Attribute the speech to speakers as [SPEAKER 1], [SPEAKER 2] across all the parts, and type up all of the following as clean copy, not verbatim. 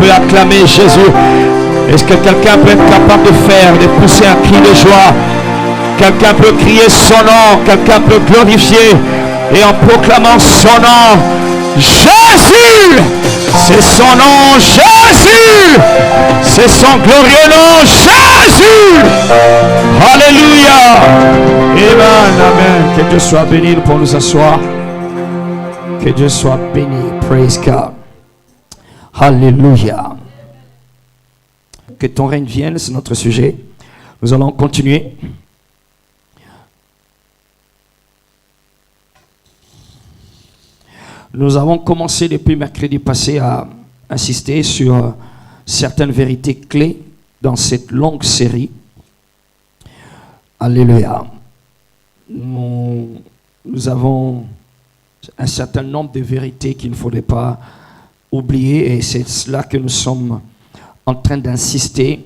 [SPEAKER 1] peut acclamer Jésus? Est-ce que quelqu'un peut être capable de pousser un cri de joie? Quelqu'un peut crier son nom, quelqu'un peut glorifier et en proclamant son nom, Jésus, c'est son nom, Jésus, c'est son glorieux nom, Jésus. Alléluia. Amen, amen. Que Dieu soit béni pour nous asseoir. Que Dieu soit béni. Praise God. Alléluia. Que ton règne vienne, c'est notre sujet. Nous allons continuer. Nous avons commencé depuis mercredi passé à insister sur certaines vérités clés dans cette longue série. Alléluia. Nous avons un certain nombre de vérités qu'il ne faudrait pas oublier et c'est cela que nous sommes en train d'insister.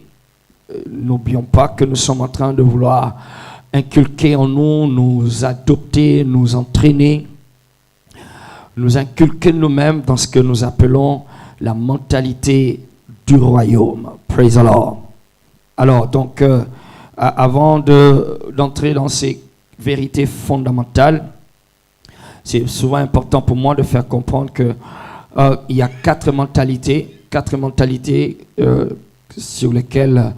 [SPEAKER 1] N'oublions pas que nous sommes en train de vouloir inculquer en nous, nous adopter, nous entraîner, nous inculquer nous-mêmes dans ce que nous appelons la mentalité du royaume. Praise the Lord. Alors, donc, avant d'entrer dans ces vérités fondamentales, c'est souvent important pour moi de faire comprendre que il y a quatre mentalités sur lesquelles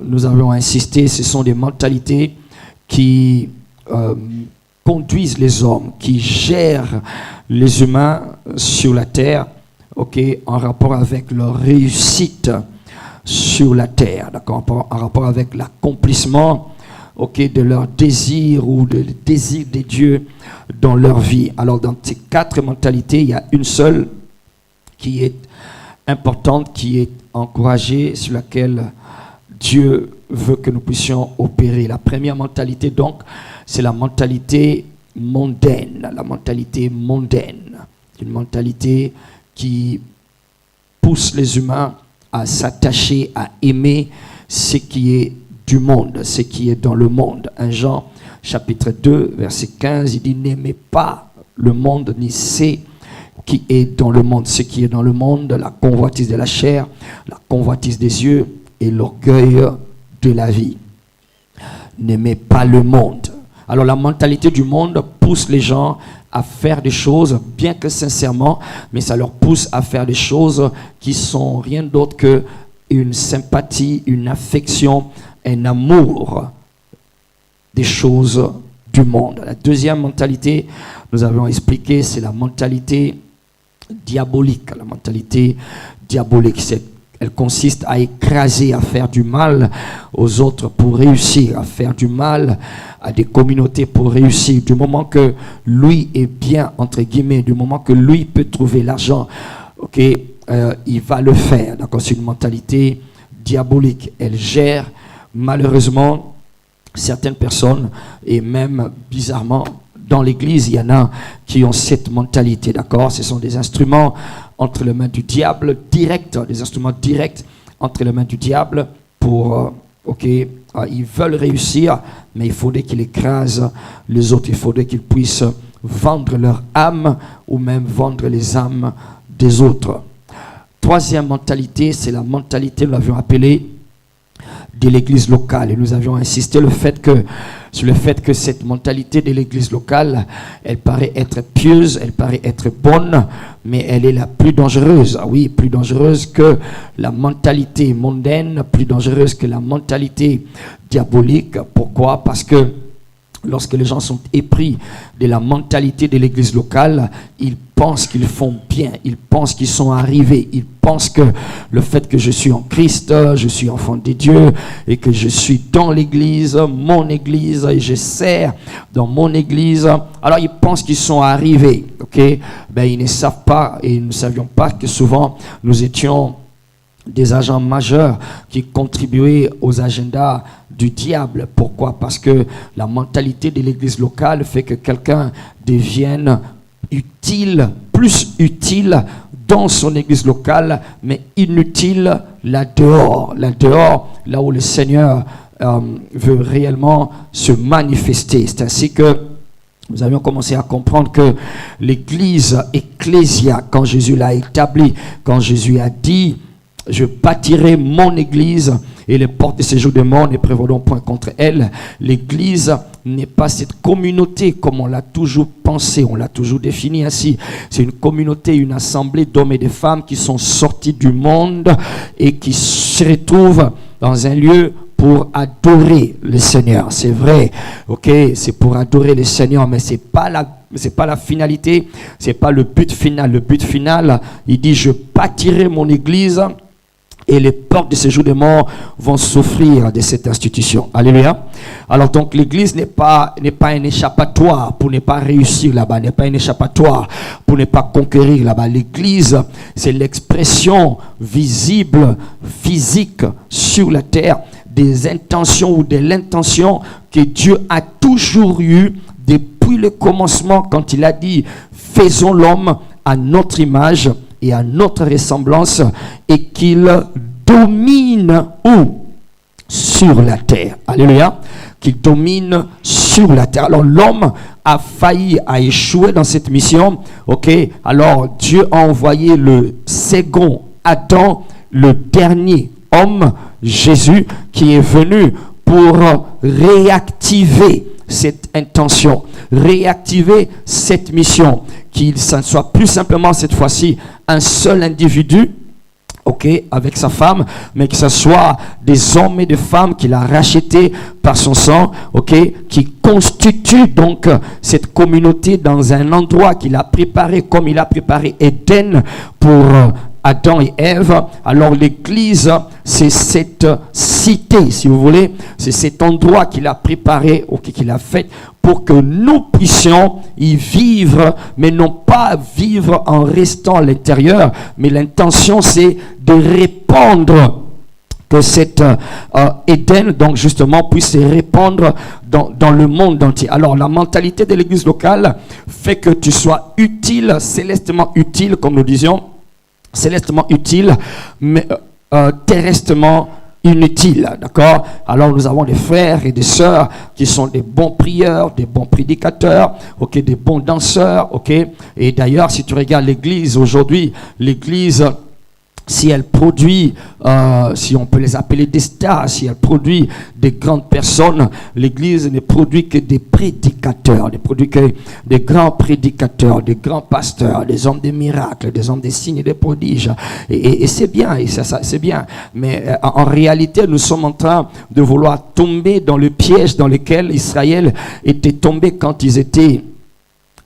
[SPEAKER 1] nous avons insisté. Ce sont des mentalités qui conduisent les hommes, qui gèrent les humains sur la terre, en rapport avec leur réussite sur la terre, d'accord, en rapport avec l'accomplissement, de leur désir ou de désir des dieux dans leur vie. Alors, dans ces quatre mentalités, il y a une seule qui est importante, qui est encouragée, sur laquelle Dieu veut que nous puissions opérer. La première mentalité, donc, c'est la mentalité mondaine. La mentalité mondaine. Une mentalité qui pousse les humains à s'attacher, à aimer ce qui est du monde, ce qui est dans le monde. 1 Jean, chapitre 2, verset 15, il dit « N'aimez pas le monde, ni ce qui est dans le monde. Ce qui est dans le monde, la convoitise de la chair, la convoitise des yeux et l'orgueil de la vie. N'aimez pas le monde. » Alors la mentalité du monde pousse les gens à faire des choses, bien que sincèrement, mais ça leur pousse à faire des choses qui sont rien d'autre que une sympathie, une affection, un amour des choses du monde. La deuxième mentalité, nous avons expliqué, c'est la mentalité diabolique. La mentalité diabolique, elle consiste à écraser, à faire du mal aux autres pour réussir, à faire du mal à des communautés pour réussir. Du moment que lui est bien, entre guillemets, du moment que lui peut trouver l'argent, il va le faire. D'accord, c'est une mentalité diabolique. Elle gère malheureusement certaines personnes et même bizarrement dans l'église, il y en a qui ont cette mentalité. D'accord, ce sont des instruments entre les mains du diable, des instruments directs entre les mains du diable pour, ils veulent réussir, mais il faudrait qu'ils écrasent les autres, il faudrait qu'ils puissent vendre leur âme ou même vendre les âmes des autres. Troisième mentalité, c'est la mentalité, nous l'avions appelée, de l'église locale. Et nous avions insisté sur le fait que cette mentalité de l'église locale, elle paraît être pieuse, elle paraît être bonne, mais elle est la plus dangereuse. Ah oui, plus dangereuse que la mentalité mondaine, plus dangereuse que la mentalité diabolique. Pourquoi? Parce que lorsque les gens sont épris de la mentalité de l'église locale, ils pensent qu'ils font bien, ils pensent qu'ils sont arrivés, ils pensent que le fait que je suis en Christ, je suis enfant de Dieu et que je suis dans l'église, mon église, et je sers dans mon église, alors ils pensent qu'ils sont arrivés, ils ne savent pas et nous ne savions pas que souvent nous étions des agents majeurs qui contribuaient aux agendas du diable. Pourquoi? Parce que la mentalité de l'église locale fait que quelqu'un devienne utile, plus utile dans son église locale, mais inutile là dehors, là où le Seigneur veut réellement se manifester. C'est ainsi que nous avions commencé à comprendre que l'église ecclésia, quand Jésus l'a établie, quand Jésus a dit « Je bâtirai mon église et les portes de séjour de mort ne prévaudront point contre elle », l'église n'est pas cette communauté comme on l'a toujours pensé, on l'a toujours défini ainsi. C'est une communauté, une assemblée d'hommes et de femmes qui sont sortis du monde et qui se retrouvent dans un lieu pour adorer le Seigneur. C'est vrai, ok, c'est pour adorer le Seigneur, mais c'est pas la finalité, c'est pas le but final. Le but final, il dit, je bâtirai mon église et les portes de séjour des morts vont souffrir de cette institution. Alléluia. Alors donc l'église n'est pas un échappatoire pour ne pas réussir là-bas, n'est pas un échappatoire pour ne pas conquérir là-bas. L'église, c'est l'expression visible, physique sur la terre des intentions ou de l'intention que Dieu a toujours eu depuis le commencement quand il a dit « Faisons l'homme à notre image et à notre ressemblance et qu'il domine où? Sur la terre. » Alléluia. Qu'il domine sur la terre. Alors l'homme a failli, a échoué dans cette mission. Ok. Alors Dieu a envoyé le second Adam, le dernier homme, Jésus, qui est venu pour réactiver cette intention, réactiver cette mission, qu'il ne soit plus simplement cette fois-ci un seul individu, ok, avec sa femme, mais que ce soit des hommes et des femmes qu'il a rachetés par son sang, ok, qui constituent donc cette communauté dans un endroit qu'il a préparé comme il a préparé Éden pour Adam et Ève. Alors l'église, c'est cette cité, si vous voulez, c'est cet endroit qu'il a préparé, ok, qu'il a fait pour que nous puissions y vivre, mais non pas vivre en restant à l'intérieur, mais l'intention c'est de répandre, que cet Éden, donc justement, puisse se répandre dans le monde entier. Alors la mentalité de l'église locale fait que tu sois utile, célestement utile, comme nous disions, célestement utile, mais terresтрement inutile, d'accord? Alors nous avons des frères et des sœurs qui sont des bons prieurs, des bons prédicateurs, ok, des bons danseurs, ok. Et d'ailleurs, si tu regardes l'église aujourd'hui, l'église, si elle produit, si on peut les appeler des stars, si elle produit des grandes personnes, l'église ne produit que des prédicateurs, ne produit que des grands prédicateurs, des grands pasteurs, des hommes des miracles, des hommes des signes et des prodiges. Et c'est bien, et ça c'est bien. Mais en réalité, nous sommes en train de vouloir tomber dans le piège dans lequel Israël était tombé quand ils étaient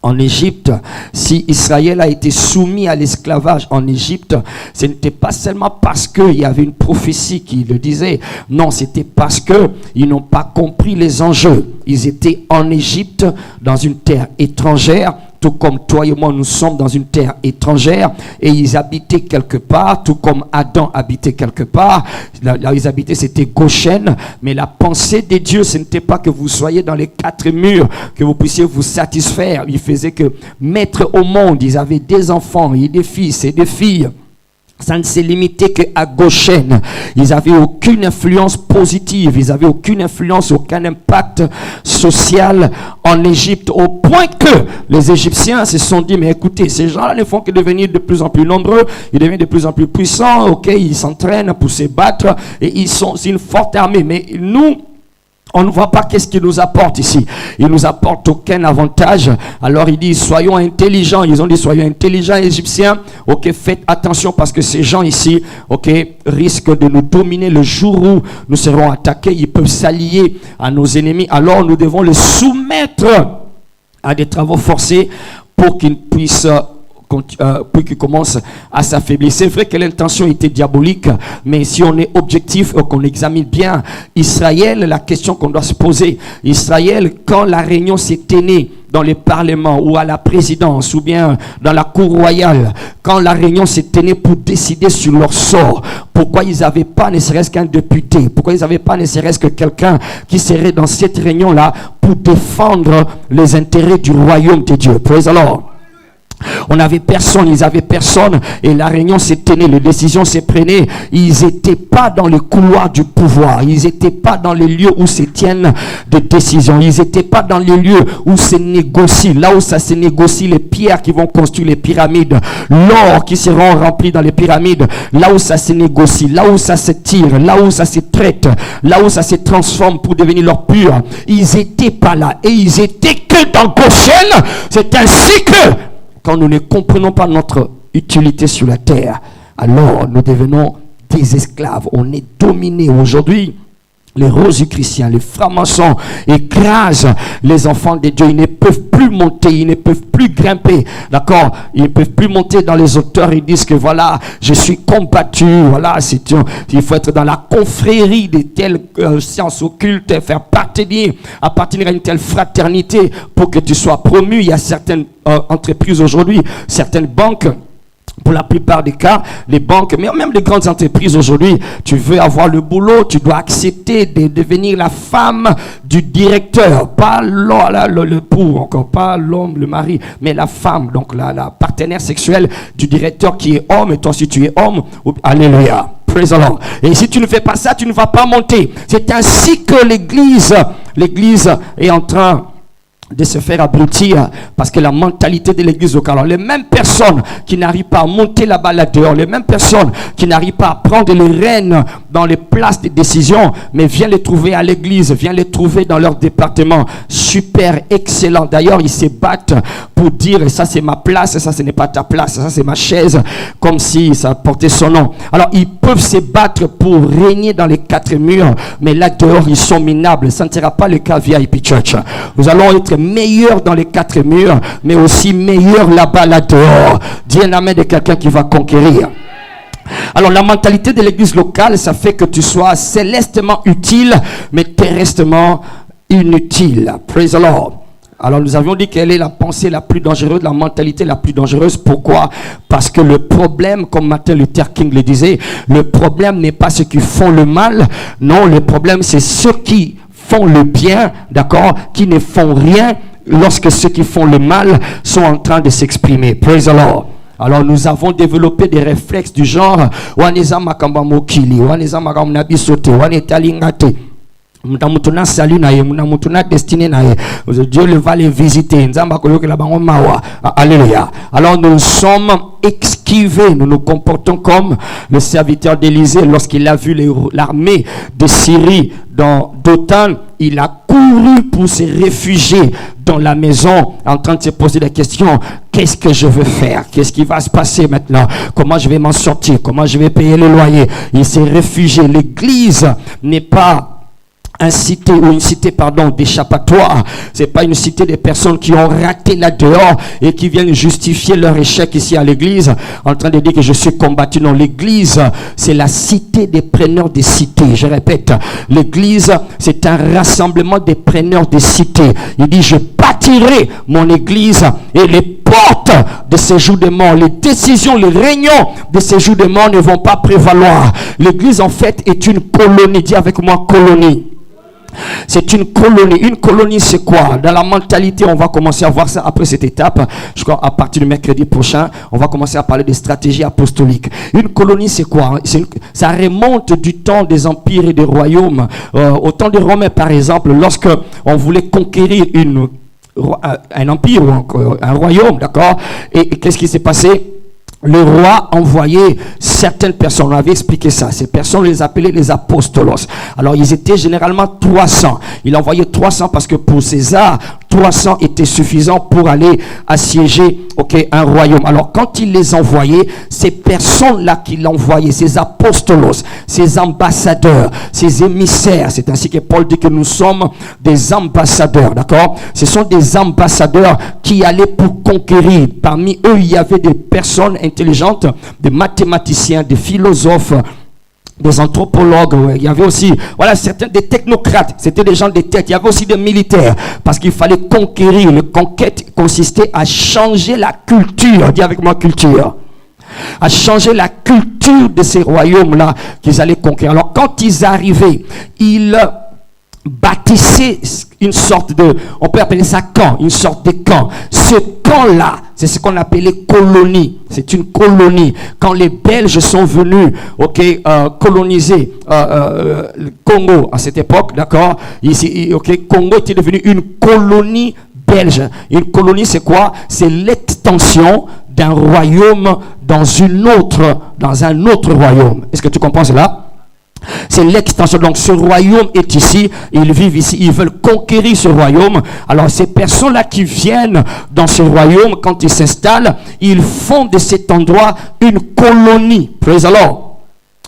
[SPEAKER 1] en Égypte. Si Israël a été soumis à l'esclavage en Égypte, ce n'était pas seulement parce qu'il y avait une prophétie qui le disait. Non, c'était parce qu'ils n'ont pas compris les enjeux. Ils étaient en Égypte, dans une terre étrangère, tout comme toi et moi, nous sommes dans une terre étrangère, et ils habitaient quelque part, tout comme Adam habitait quelque part. Là où ils habitaient, c'était Goshen, mais la pensée de Dieu, ce n'était pas que vous soyez dans les quatre murs, que vous puissiez vous satisfaire. Il faisait que mettre au monde, ils avaient des enfants et des fils et des filles. Ça ne s'est limité qu'à Goshen. Ils n'avaient aucune influence positive. Ils n'avaient aucune influence, aucun impact social en Égypte. Au point que les Égyptiens se sont dit, mais écoutez, ces gens-là ne font que devenir de plus en plus nombreux. Ils deviennent de plus en plus puissants. Ok, ils s'entraînent pour se battre. Et c'est une forte armée. Mais nous, on ne voit pas qu'est-ce qu'il nous apporte ici. Il nous apporte aucun avantage. Alors il dit, soyons intelligents. Ils ont dit, soyons intelligents, Égyptiens. Ok, faites attention parce que ces gens ici, ok, risquent de nous dominer le jour où nous serons attaqués. Ils peuvent s'allier à nos ennemis. Alors nous devons les soumettre à des travaux forcés pour qu'ils puissent puis qu'il commence à s'affaiblir. C'est vrai que l'intention était diabolique, mais si on est objectif, qu'on examine bien Israël, la question qu'on doit se poser, Israël, quand la réunion s'est tenue dans les parlements ou à la présidence ou bien dans la cour royale, quand la réunion s'est tenue pour décider sur leur sort, pourquoi ils n'avaient pas ne serait-ce qu'un député, pourquoi ils n'avaient pas ne serait-ce que quelqu'un qui serait dans cette réunion-là pour défendre les intérêts du royaume de Dieu. Praise the Lord. On n'avait personne, ils avaient personne, et la réunion s'est tenue, les décisions s'est prenaient. Ils n'étaient pas dans le couloir du pouvoir, ils n'étaient pas dans les lieux où se tiennent des décisions, ils n'étaient pas dans les lieux où se négocie, là où ça se négocie, les pierres qui vont construire les pyramides, l'or qui seront remplis dans les pyramides, là où ça se négocie, là où ça se tire, là où ça se traite, là où ça se transforme pour devenir l'or pur. Ils n'étaient pas là, et ils étaient que dans Goshen. C'est ainsi que quand nous ne comprenons pas notre utilité sur la terre, alors nous devenons des esclaves. On est dominé aujourd'hui. Les rosicruciens, les francs-maçons écrasent les enfants de Dieu. Ils ne peuvent plus monter, ils ne peuvent plus grimper. D'accord? Ils ne peuvent plus monter dans les hauteurs. Ils disent que voilà, je suis combattu. Voilà, il faut être dans la confrérie de telles sciences occultes, faire appartenir à une telle fraternité pour que tu sois promu. Il y a certaines entreprises aujourd'hui, certaines banques. Pour la plupart des cas, les banques, mais même les grandes entreprises aujourd'hui, tu veux avoir le boulot, tu dois accepter de devenir la femme du directeur, pas l'époux, encore pas l'homme, le mari, mais la femme, donc la partenaire sexuelle du directeur qui est homme, et toi si tu es homme, alléluia. Praise the Lord. Et si tu ne fais pas ça, tu ne vas pas monter. C'est ainsi que l'église est en train de se faire abrutir, parce que la mentalité de l'église locale, alors les mêmes personnes qui n'arrivent pas à monter là-bas là-dehors, les mêmes personnes qui n'arrivent pas à prendre les rênes dans les places de décision, mais viens les trouver à l'église, viens les trouver dans leur département, super excellent. D'ailleurs, ils se battent pour dire, et ça c'est ma place, et ça ce n'est pas ta place, ça c'est ma chaise, comme si ça portait son nom. Alors ils peuvent se battre pour régner dans les quatre murs, mais là dehors ils sont minables. Ça ne sera pas le cas VIP Church. Nous allons être meilleur dans les quatre murs, mais aussi meilleur là-bas, là-dehors. Dis un amen de quelqu'un qui va conquérir. Alors la mentalité de l'église locale, ça fait que tu sois célestement utile, mais terresтрement inutile. Praise the Lord. Alors nous avions dit quelle est la pensée la plus dangereuse, la mentalité la plus dangereuse. Pourquoi? Parce que le problème, comme Martin Luther King le disait, le problème n'est pas ceux qui font le mal, non, le problème c'est ceux qui font le bien, d'accord, qui ne font rien lorsque ceux qui font le mal sont en train de s'exprimer. Praise the Lord. Alors nous avons développé des réflexes du genre Waneza makamba mokili, Waneza makamba nabisote, Wanetalingate. Dieu va les visiter. Alléluia. Alors nous sommes esquivés, nous nous comportons comme le serviteur d'Élisée lorsqu'il a vu l'armée de Syrie dans Dothan. Il a couru pour se réfugier dans la maison en train de se poser la question: qu'est-ce que je veux faire? Qu'est-ce qui va se passer maintenant? Comment je vais m'en sortir? Comment je vais payer le loyer? Il s'est réfugié. L'église n'est pas une cité d'échappatoire. C'est pas une cité des personnes qui ont raté là-dehors et qui viennent justifier leur échec ici à l'église en train de dire que je suis combattu. Non, l'église, c'est la cité des preneurs des cités. Je répète, l'église, c'est un rassemblement des preneurs des cités. Il dit, je bâtirai mon église et les portes de ces jours de mort, les décisions, les réunions de ces jours de mort ne vont pas prévaloir. L'église, en fait, est une colonie. Dis avec moi, colonie. C'est une colonie. Une colonie, c'est quoi? Dans la mentalité, on va commencer à voir ça après cette étape. Je crois à partir du mercredi prochain, on va commencer à parler de stratégie apostolique. Une colonie, c'est quoi? Ça remonte du temps des empires et des royaumes. Au temps des Romains, par exemple, lorsque on voulait conquérir un empire ou un royaume, d'accord? Et qu'est-ce qui s'est passé? Le roi envoyait certaines personnes, on avait expliqué ça, ces personnes, on les appelait les apostolos. Alors ils étaient généralement 300. Il envoyait 300 parce que pour César, 300 était suffisant pour aller assiéger un royaume. Alors quand il les envoyait, ces personnes-là qu'il envoyait, ces apostolos, ces ambassadeurs, ces émissaires, c'est ainsi que Paul dit que nous sommes des ambassadeurs, d'accord? Ce sont des ambassadeurs qui allaient pour conquérir. Parmi eux, il y avait des personnes intelligentes, des mathématiciens, des philosophes, des anthropologues. Il y avait aussi, certains des technocrates, c'était des gens de tête. Il y avait aussi des militaires, parce qu'il fallait conquérir. La conquête consistait à changer la culture. Dis avec moi, culture. À changer la culture de ces royaumes-là qu'ils allaient conquérir. Alors quand ils arrivaient, ils bâtissaient une sorte de, on peut appeler ça camp, une sorte de camp. Ce camp-là, C'est ce qu'on appelait colonie. C'est une colonie. Quand les Belges sont venus, coloniser le Congo à cette époque, d'accord, ici, Congo était devenu une colonie belge. Une colonie, c'est quoi? C'est l'extension d'un royaume dans un autre royaume. Est-ce que tu comprends cela? C'est l'extension. Donc ce royaume est ici, ils vivent ici, ils veulent conquérir ce royaume. Alors ces personnes-là qui viennent dans ce royaume, quand ils s'installent, ils font de cet endroit une colonie. Praise the Lord.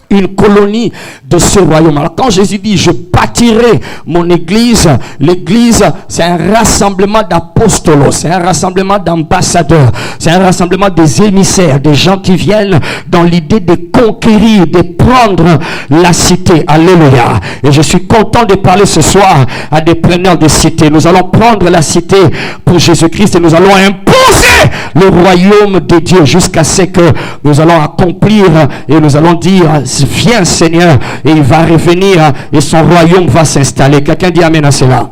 [SPEAKER 1] Une colonie de ce royaume. Alors quand Jésus dit je bâtirai mon église, l'église c'est un rassemblement d'apostolos, c'est un rassemblement d'ambassadeurs, c'est un rassemblement des émissaires, des gens qui viennent dans l'idée de conquérir, de prendre la cité. Alléluia. Et je suis content de parler ce soir à des preneurs de cité. Nous allons prendre la cité pour Jésus-Christ et nous allons imposer le royaume de Dieu jusqu'à ce que nous allons accomplir et nous allons dire viens Seigneur, et il va revenir et son royaume va s'installer. Quelqu'un dit amen à cela.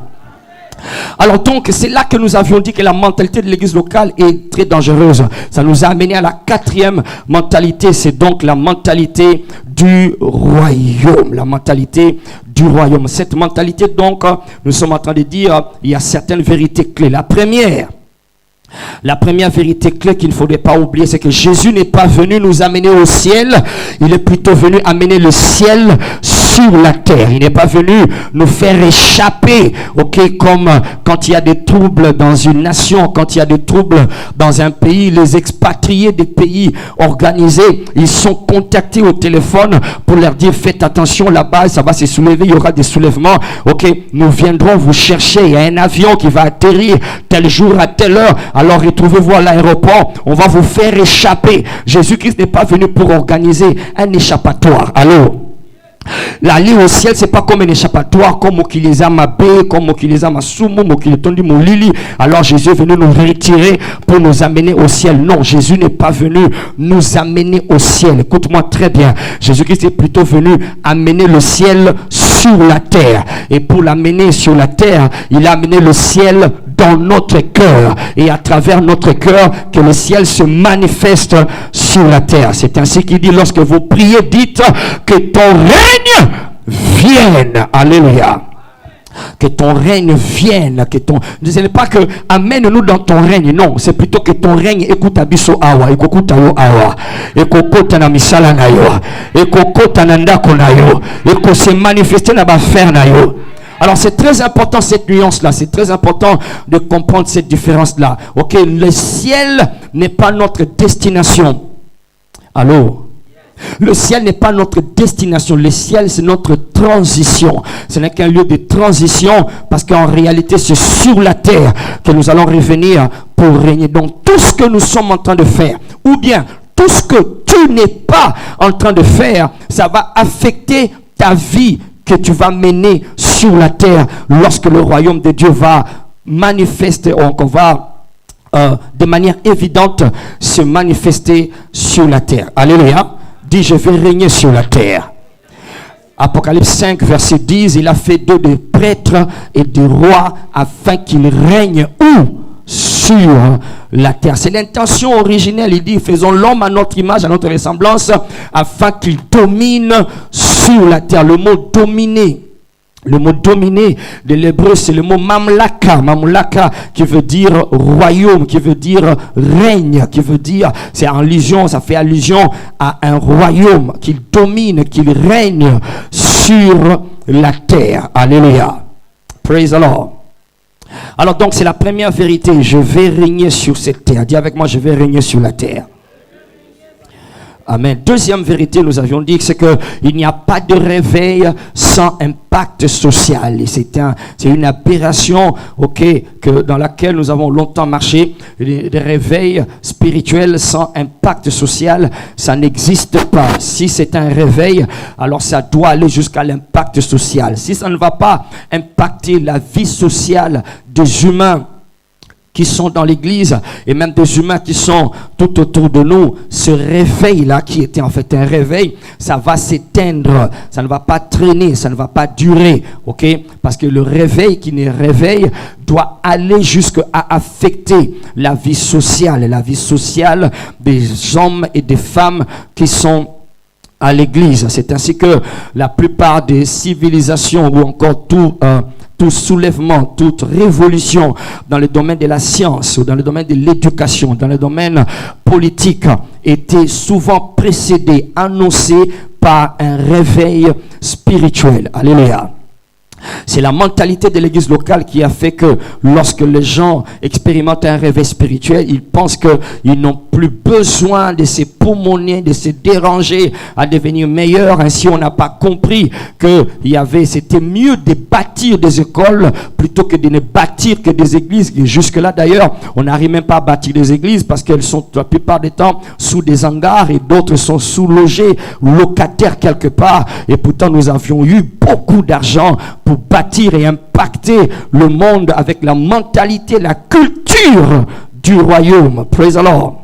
[SPEAKER 1] Alors donc c'est là que nous avions dit que la mentalité de l'église locale est très dangereuse. Ça nous a amené à la quatrième mentalité, c'est donc la mentalité du royaume. La mentalité du royaume. Cette mentalité donc, nous sommes en train de dire, il y a certaines vérités clés. La première vérité clé qu'il ne faudrait pas oublier, c'est que Jésus n'est pas venu nous amener au ciel, il est plutôt venu amener le ciel sur la terre. Il n'est pas venu nous faire échapper, comme quand il y a des troubles dans une nation, quand il y a des troubles dans un pays, les expatriés des pays organisés, ils sont contactés au téléphone pour leur dire faites attention là-bas, ça va se soulever, il y aura des soulèvements, nous viendrons vous chercher, il y a un avion qui va atterrir tel jour à telle heure, alors retrouvez-vous à l'aéroport, on va vous faire échapper. Jésus-Christ n'est pas venu pour organiser un échappatoire. Allô? L'aller au ciel, c'est pas comme un échappatoire, comme Mokileza Mabé, comme Mokileza Masumu, Mokiletondi Molili. Alors Jésus est venu nous retirer pour nous amener au ciel. Non, Jésus n'est pas venu nous amener au ciel. Écoute-moi très bien. Jésus-Christ est plutôt venu amener le ciel sur la terre. Et pour l'amener sur la terre, il a amené le ciel dans notre cœur. Et à travers notre cœur, que le ciel se manifeste sur la terre. C'est ainsi qu'il dit, lorsque vous priez, dites que ton règne vienne. Alléluia. Que ton règne vienne, ce n'est pas que amène-nous dans ton règne, non, c'est plutôt que ton règne écoute abiso awa, écoute awa, écoute na misala na yo, écoute na ndako na yo, écoute se manifester na ba faire na yo. Alors c'est très important cette nuance-là, c'est très important de comprendre cette différence-là. Le ciel n'est pas notre destination. Allô? Le ciel n'est pas notre destination. Le ciel, c'est notre transition. Ce n'est qu'un lieu de transition parce qu'en réalité, c'est sur la terre que nous allons revenir pour régner. Donc, tout ce que nous sommes en train de faire, ou bien tout ce que tu n'es pas en train de faire, ça va affecter ta vie que tu vas mener sur la terre lorsque le royaume de Dieu va manifester, qu'on va de manière évidente se manifester sur la terre. Alléluia. Dit, je vais régner sur la terre. Apocalypse 5, verset 10, il a fait d'eux des prêtres et des rois afin qu'ils règnent où? Sur la terre. C'est l'intention originelle. Il dit, faisons l'homme à notre image, à notre ressemblance, afin qu'il domine sur la terre. Le mot dominer. Le mot dominer de l'hébreu, c'est le mot mamlaka. Mamlaka qui veut dire royaume, qui veut dire règne, qui veut dire, c'est allusion, ça fait allusion à un royaume qu'il domine, qu'il règne sur la terre. Alléluia. Praise the Lord. Alors donc c'est la première vérité. Je vais régner sur cette terre. Dis avec moi, je vais régner sur la terre. Amen. Deuxième vérité, nous avions dit, c'est qu'il n'y a pas de réveil sans impact social. Et c'est une aberration, dans laquelle nous avons longtemps marché. Des réveils spirituels sans impact social, ça n'existe pas. Si c'est un réveil, alors ça doit aller jusqu'à l'impact social. Si ça ne va pas impacter la vie sociale des humains, qui sont dans l'église et même des humains qui sont tout autour de nous, ce réveil-là qui était en fait un réveil, ça va s'éteindre, ça ne va pas traîner, ça ne va pas durer, ok? Parce que le réveil qui n'est réveil doit aller jusqu'à affecter la vie sociale des hommes et des femmes qui sont à l'église. C'est ainsi que la plupart des civilisations ou encore tout soulèvement, toute révolution dans le domaine de la science ou dans le domaine de l'éducation, dans le domaine politique, était souvent précédé, annoncé par un réveil spirituel. Alléluia. C'est la mentalité de l'église locale qui a fait que lorsque les gens expérimentent un réveil spirituel, ils pensent qu'ils n'ont plus besoin de se poumonner, de se déranger à devenir meilleurs. Ainsi, on n'a pas compris que c'était mieux de bâtir des écoles plutôt que de ne bâtir que des églises. Et jusque-là, d'ailleurs, on n'arrive même pas à bâtir des églises parce qu'elles sont la plupart du temps sous des hangars et d'autres sont sous-logés, locataires quelque part. Et pourtant, nous avions eu beaucoup d'argent pour bâtir et impacter le monde avec la mentalité, la culture du royaume. Praise the Lord.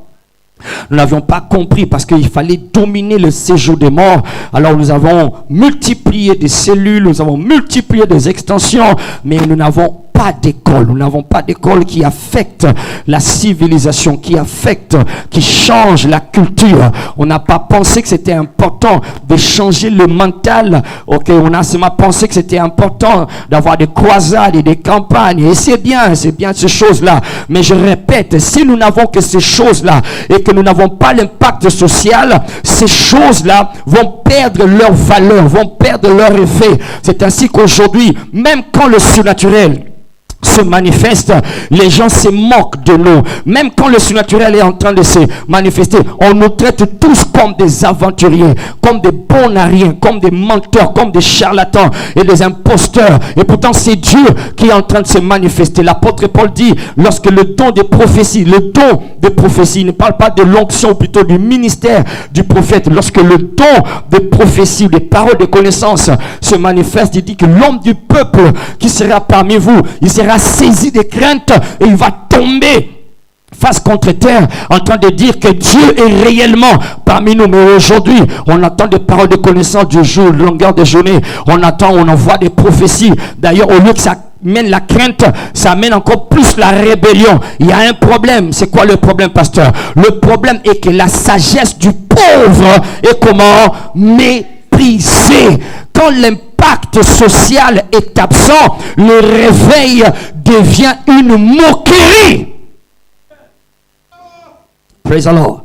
[SPEAKER 1] Nous n'avions pas compris parce qu'il fallait dominer le séjour des morts. Alors nous avons multiplié des cellules, nous avons multiplié des extensions, mais nous n'avons pas d'école. Nous n'avons pas d'école qui affecte la civilisation, qui change la culture. On n'a pas pensé que c'était important de changer le mental. Ok, on a seulement pensé que c'était important d'avoir des croisades et des campagnes. Et c'est bien ces choses-là. Mais je répète, si nous n'avons que ces choses-là et que nous n'avons pas l'impact social, ces choses-là vont perdre leur valeur, vont perdre leur effet. C'est ainsi qu'aujourd'hui, même quand le surnaturel se manifeste, les gens se moquent de nous. Même quand le surnaturel est en train de se manifester, on nous traite tous comme des aventuriers, comme des bons à rien, comme des menteurs, comme des charlatans et des imposteurs. Et pourtant c'est Dieu qui est en train de se manifester. L'apôtre Paul dit, lorsque le don de prophétie, il ne parle pas de l'onction, plutôt du ministère du prophète. Lorsque le don de prophétie, des paroles de connaissance se manifeste, il dit que l'homme du peuple qui sera parmi vous, il sera saisi de crainte et il va tomber face contre terre en train de dire que Dieu est réellement parmi nous. Mais aujourd'hui, on entend des paroles de connaissance du jour, de longueur de journée. On envoie des prophéties. D'ailleurs, au lieu que ça mène la crainte, ça mène encore plus la rébellion. Il y a un problème. C'est quoi le problème, pasteur? Le problème est que la sagesse du pauvre est comment? Méprisée. Quand l'impact social est absent, le réveil devient une moquerie. Praise the Lord.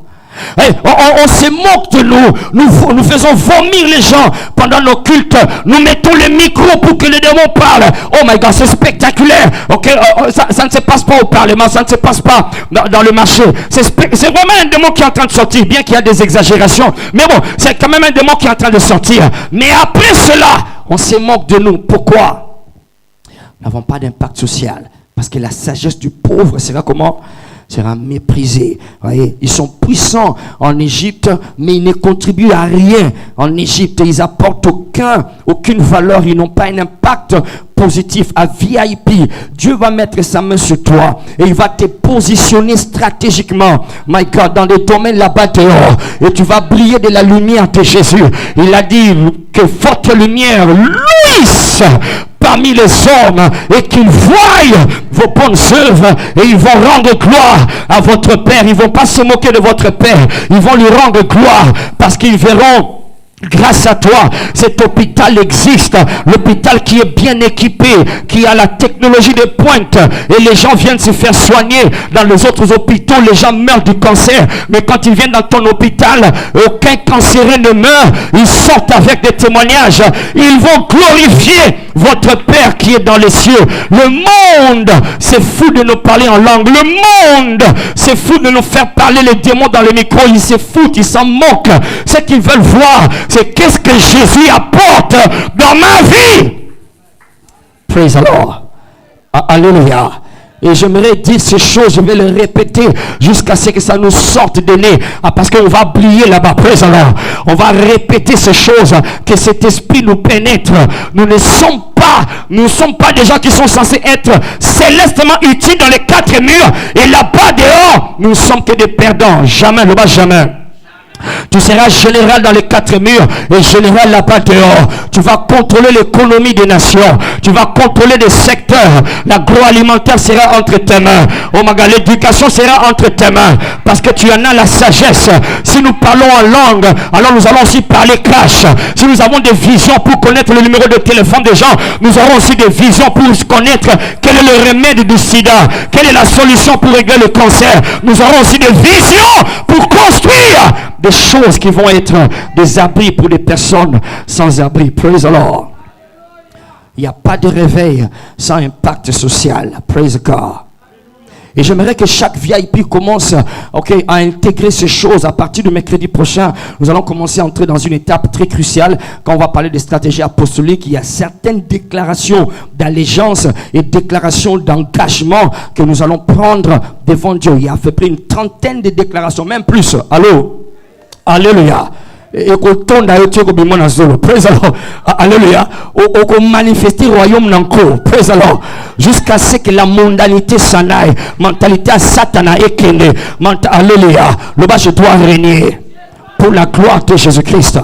[SPEAKER 1] Hey, on se moque de nous. Nous faisons vomir les gens pendant nos cultes. Nous mettons les micros pour que les démons parlent. Oh my God, c'est spectaculaire. Okay? Ça ne se passe pas au Parlement, ça ne se passe pas dans le marché. C'est vraiment un démon qui est en train de sortir, bien qu'il y a des exagérations. Mais bon, c'est quand même un démon qui est en train de sortir. Mais après cela, on se moque de nous. Pourquoi? Nous n'avons pas d'impact social. Parce que la sagesse du pauvre sera comment? Sera méprisé. Voyez, ils sont puissants en Égypte, mais ils ne contribuent à rien en Égypte. Ils apportent aucune valeur. Ils n'ont pas un impact positif à VIP. Dieu va mettre sa main sur toi et il va te positionner stratégiquement, my God, dans les domaines là-bas dehors. Et tu vas briller de la lumière de Jésus. Il a dit que votre lumière luise parmi les hommes et qu'ils voient vos bonnes œuvres et ils vont rendre gloire à votre Père. Ils vont pas se moquer de votre Père, ils vont lui rendre gloire parce qu'ils verront grâce à toi, cet hôpital existe. L'hôpital qui est bien équipé, qui a la technologie de pointe. Et les gens viennent se faire soigner. Dans les autres hôpitaux, les gens meurent du cancer. Mais quand ils viennent dans ton hôpital, aucun cancéreux ne meurt. Ils sortent avec des témoignages. Ils vont glorifier votre Père qui est dans les cieux. Le monde, c'est fou de nous parler en langue. Le monde, c'est fou de nous faire parler les démons dans les micros. Ils se foutent, ils s'en moquent. Ce qu'ils veulent voir, c'est qu'est-ce que Jésus apporte dans ma vie. Praise the Lord. Alléluia. Et j'aimerais dire ces choses, je vais les répéter jusqu'à ce que ça nous sorte de nez. Parce qu'on va oublier là-bas, praise Allah. On va répéter ces choses, que cet esprit nous pénètre. Nous ne sommes pas des gens qui sont censés être célestement utiles dans les quatre murs. Et là-bas dehors, nous ne sommes que des perdants. Jamais, là-bas, jamais. Tu seras général dans les quatre murs et général là-bas dehors. Tu vas contrôler l'économie des nations. Tu vas contrôler des secteurs. L'agroalimentaire sera entre tes mains. Oh my God, l'éducation sera entre tes mains. Parce que tu en as la sagesse. Si nous parlons en langue, alors nous allons aussi parler cash. Si nous avons des visions pour connaître le numéro de téléphone des gens, nous aurons aussi des visions pour connaître quel est le remède du sida. Quelle est la solution pour régler le cancer. Nous aurons aussi des visions pour construire des choses qui vont être des abris pour des personnes sans abri. Praise the Lord. Il n'y a pas de réveil sans impact social. Praise God. Et j'aimerais que chaque VIP commence à intégrer ces choses. À partir du mercredi prochain, nous allons commencer à entrer dans une étape très cruciale. Quand on va parler des stratégies apostoliques, il y a certaines déclarations d'allégeance et déclarations d'engagement que nous allons prendre devant Dieu. Il y a à peu près une trentaine de déclarations, même plus. Allô? Alléluia. Et qu'on tourne à Dieu comme mon azolo. Praise the Lord. Alléluia. Qu'on manifeste le royaume n'encore. Praise the Lord. Jusqu'à ce que la mondanité s'en aille. Mentalité à Satan et Kende. Alléluia. Le bas je dois régner pour la gloire de Jésus-Christ.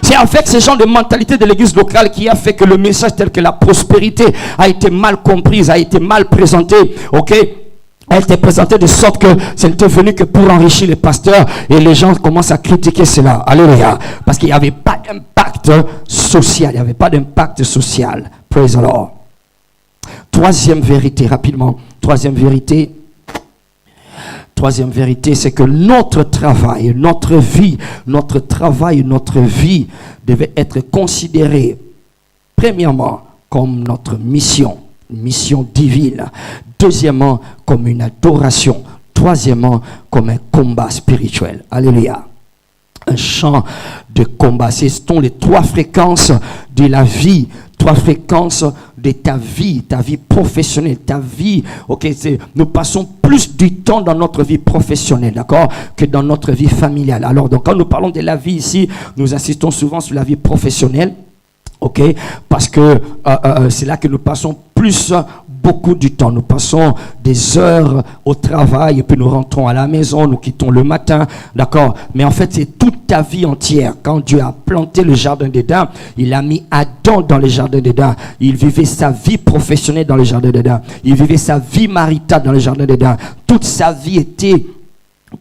[SPEAKER 1] C'est avec ce genre de mentalité de l'église locale qui a fait que le message tel que la prospérité a été mal comprise, a été mal présenté. Ok? Elle était présentée de sorte que ce n'était venu que pour enrichir les pasteurs et les gens commencent à critiquer cela. Alléluia. Parce qu'il n'y avait pas d'impact social. Il n'y avait pas d'impact social. Praise the Lord. Troisième vérité, rapidement. Troisième vérité, c'est que notre travail, notre vie devait être considéré premièrement comme notre mission divine. Deuxièmement, comme une adoration. Troisièmement, comme un combat spirituel. Alléluia. Un champ de combat. Ce sont les trois fréquences de la vie. Trois fréquences de ta vie professionnelle, ta vie. Ok, nous passons plus du temps dans notre vie professionnelle, d'accord, que dans notre vie familiale. Alors, donc, quand nous parlons de la vie ici, nous insistons souvent sur la vie professionnelle. Ok, parce que c'est là que nous passons beaucoup du temps. Nous passons des heures au travail et puis nous rentrons à la maison, nous quittons le matin, d'accord. Mais en fait, c'est toute ta vie entière. Quand Dieu a planté le jardin d'Éden, il a mis Adam dans le jardin d'Éden. Il vivait sa vie professionnelle dans le jardin d'Éden. Il vivait sa vie maritale dans le jardin d'Éden. Toute sa vie était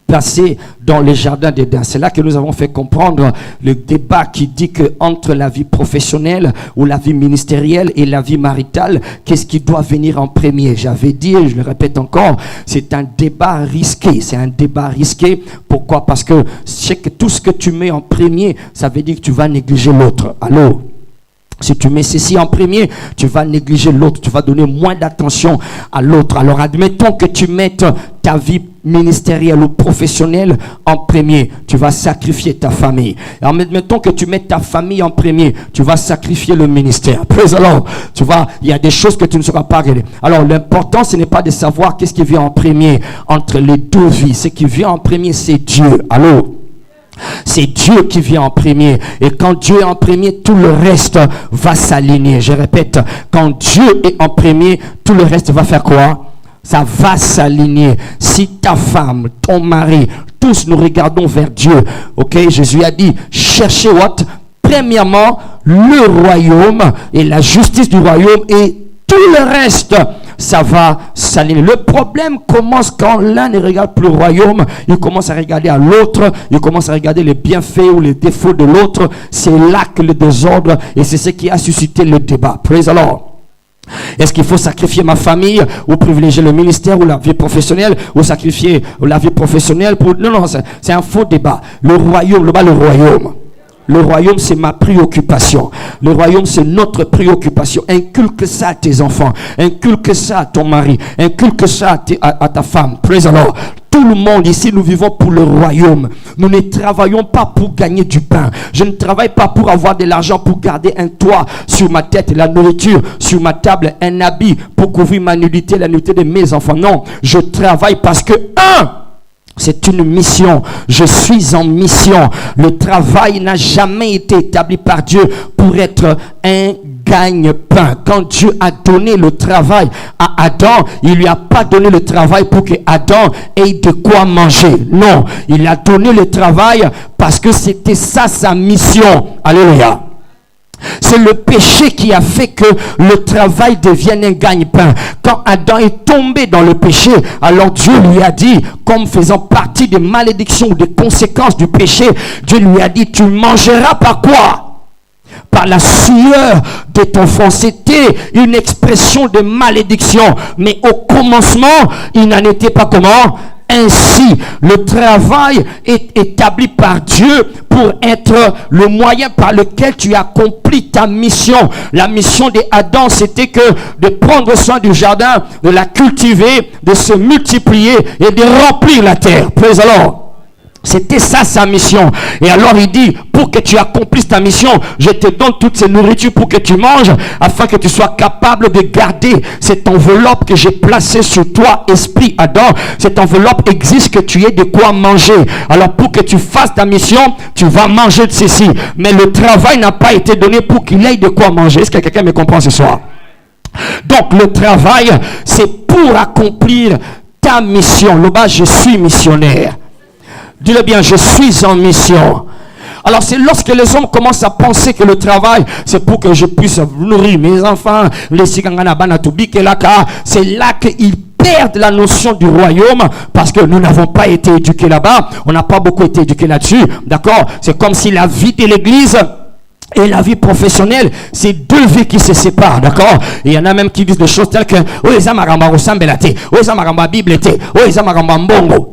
[SPEAKER 1] passé dans les jardins d'Éden. C'est là que nous avons fait comprendre le débat qui dit que entre la vie professionnelle ou la vie ministérielle et la vie maritale, qu'est-ce qui doit venir en premier? J'avais dit, et je le répète encore, c'est un débat risqué. C'est un débat risqué. Pourquoi? Parce que c'est que tout ce que tu mets en premier, ça veut dire que tu vas négliger l'autre. Allô? Si tu mets ceci en premier, tu vas négliger l'autre. Tu vas donner moins d'attention à l'autre. Alors admettons que tu mettes ta vie ministérielle ou professionnelle en premier. Tu vas sacrifier ta famille. Alors admettons que tu mettes ta famille en premier. Tu vas sacrifier le ministère. Praise the Lord. Tu vois, il y a des choses que tu ne sauras pas regarder. Alors l'important, ce n'est pas de savoir qu'est-ce qui vient en premier entre les deux vies. Ce qui vient en premier, c'est Dieu. Allô? C'est Dieu qui vient en premier. Et quand Dieu est en premier, tout le reste va s'aligner. Je répète, quand Dieu est en premier, tout le reste va faire quoi? Ça va s'aligner. Si ta femme, ton mari, tous nous regardons vers Dieu. Ok, Jésus a dit, cherchez what? Premièrement, le royaume et la justice du royaume et tout le reste, ça va s'aligner. Le problème commence quand l'un ne regarde plus le royaume, il commence à regarder à l'autre, il commence à regarder les bienfaits ou les défauts de l'autre. C'est là que le désordre, et c'est ce qui a suscité le débat. Praise the Lord. Est-ce qu'il faut sacrifier ma famille ou privilégier le ministère ou la vie professionnelle ou sacrifier la vie professionnelle pour... Non, c'est un faux débat. Le royaume, le royaume. Le royaume, c'est ma préoccupation. Le royaume, c'est notre préoccupation. Inculque ça à tes enfants. Inculque ça à ton mari. Inculque ça à ta femme. Praise the Lord. Tout le monde ici, nous vivons pour le royaume. Nous ne travaillons pas pour gagner du pain. Je ne travaille pas pour avoir de l'argent, pour garder un toit sur ma tête, la nourriture sur ma table, un habit pour couvrir ma nudité, la nudité de mes enfants. Non, je travaille parce que, c'est une mission. Je suis en mission. Le travail n'a jamais été établi par Dieu pour être un gagne-pain. Quand Dieu a donné le travail à Adam, il lui a pas donné le travail pour que Adam ait de quoi manger. Non, il a donné le travail parce que c'était ça sa mission. Alléluia. C'est le péché qui a fait que le travail devienne un gagne-pain. Quand Adam est tombé dans le péché, alors Dieu lui a dit, comme faisant partie des malédictions ou des conséquences du péché, Dieu lui a dit, tu mangeras par quoi? Par la sueur de ton front. C'était une expression de malédiction. Mais au commencement, il n'en était pas comment? Ainsi, le travail est établi par Dieu pour être le moyen par lequel tu accomplis ta mission. La mission d'Adam, c'était que de prendre soin du jardin, de la cultiver, de se multiplier et de remplir la terre. Praise the Lord. C'était ça sa mission. Et alors il dit, pour que tu accomplisses ta mission, je te donne toutes ces nourritures pour que tu manges, afin que tu sois capable de garder cette enveloppe que j'ai placée sur toi, esprit Adam. Cette enveloppe existe, que tu aies de quoi manger. Alors pour que tu fasses ta mission, tu vas manger de ceci. Mais le travail n'a pas été donné pour qu'il ait de quoi manger. Est-ce que quelqu'un me comprend ce soir? Donc le travail, c'est pour accomplir ta mission. Là-bas, je suis missionnaire. Dis-le bien, je suis en mission. Alors c'est lorsque les hommes commencent à penser que le travail, c'est pour que je puisse nourrir mes enfants, c'est là qu'ils perdent la notion du royaume, parce que nous n'avons pas été éduqués là-bas, on n'a pas beaucoup été éduqués là-dessus, d'accord? C'est comme si la vie de l'église et la vie professionnelle, c'est deux vies qui se séparent, d'accord? Il y en a même qui disent des choses telles que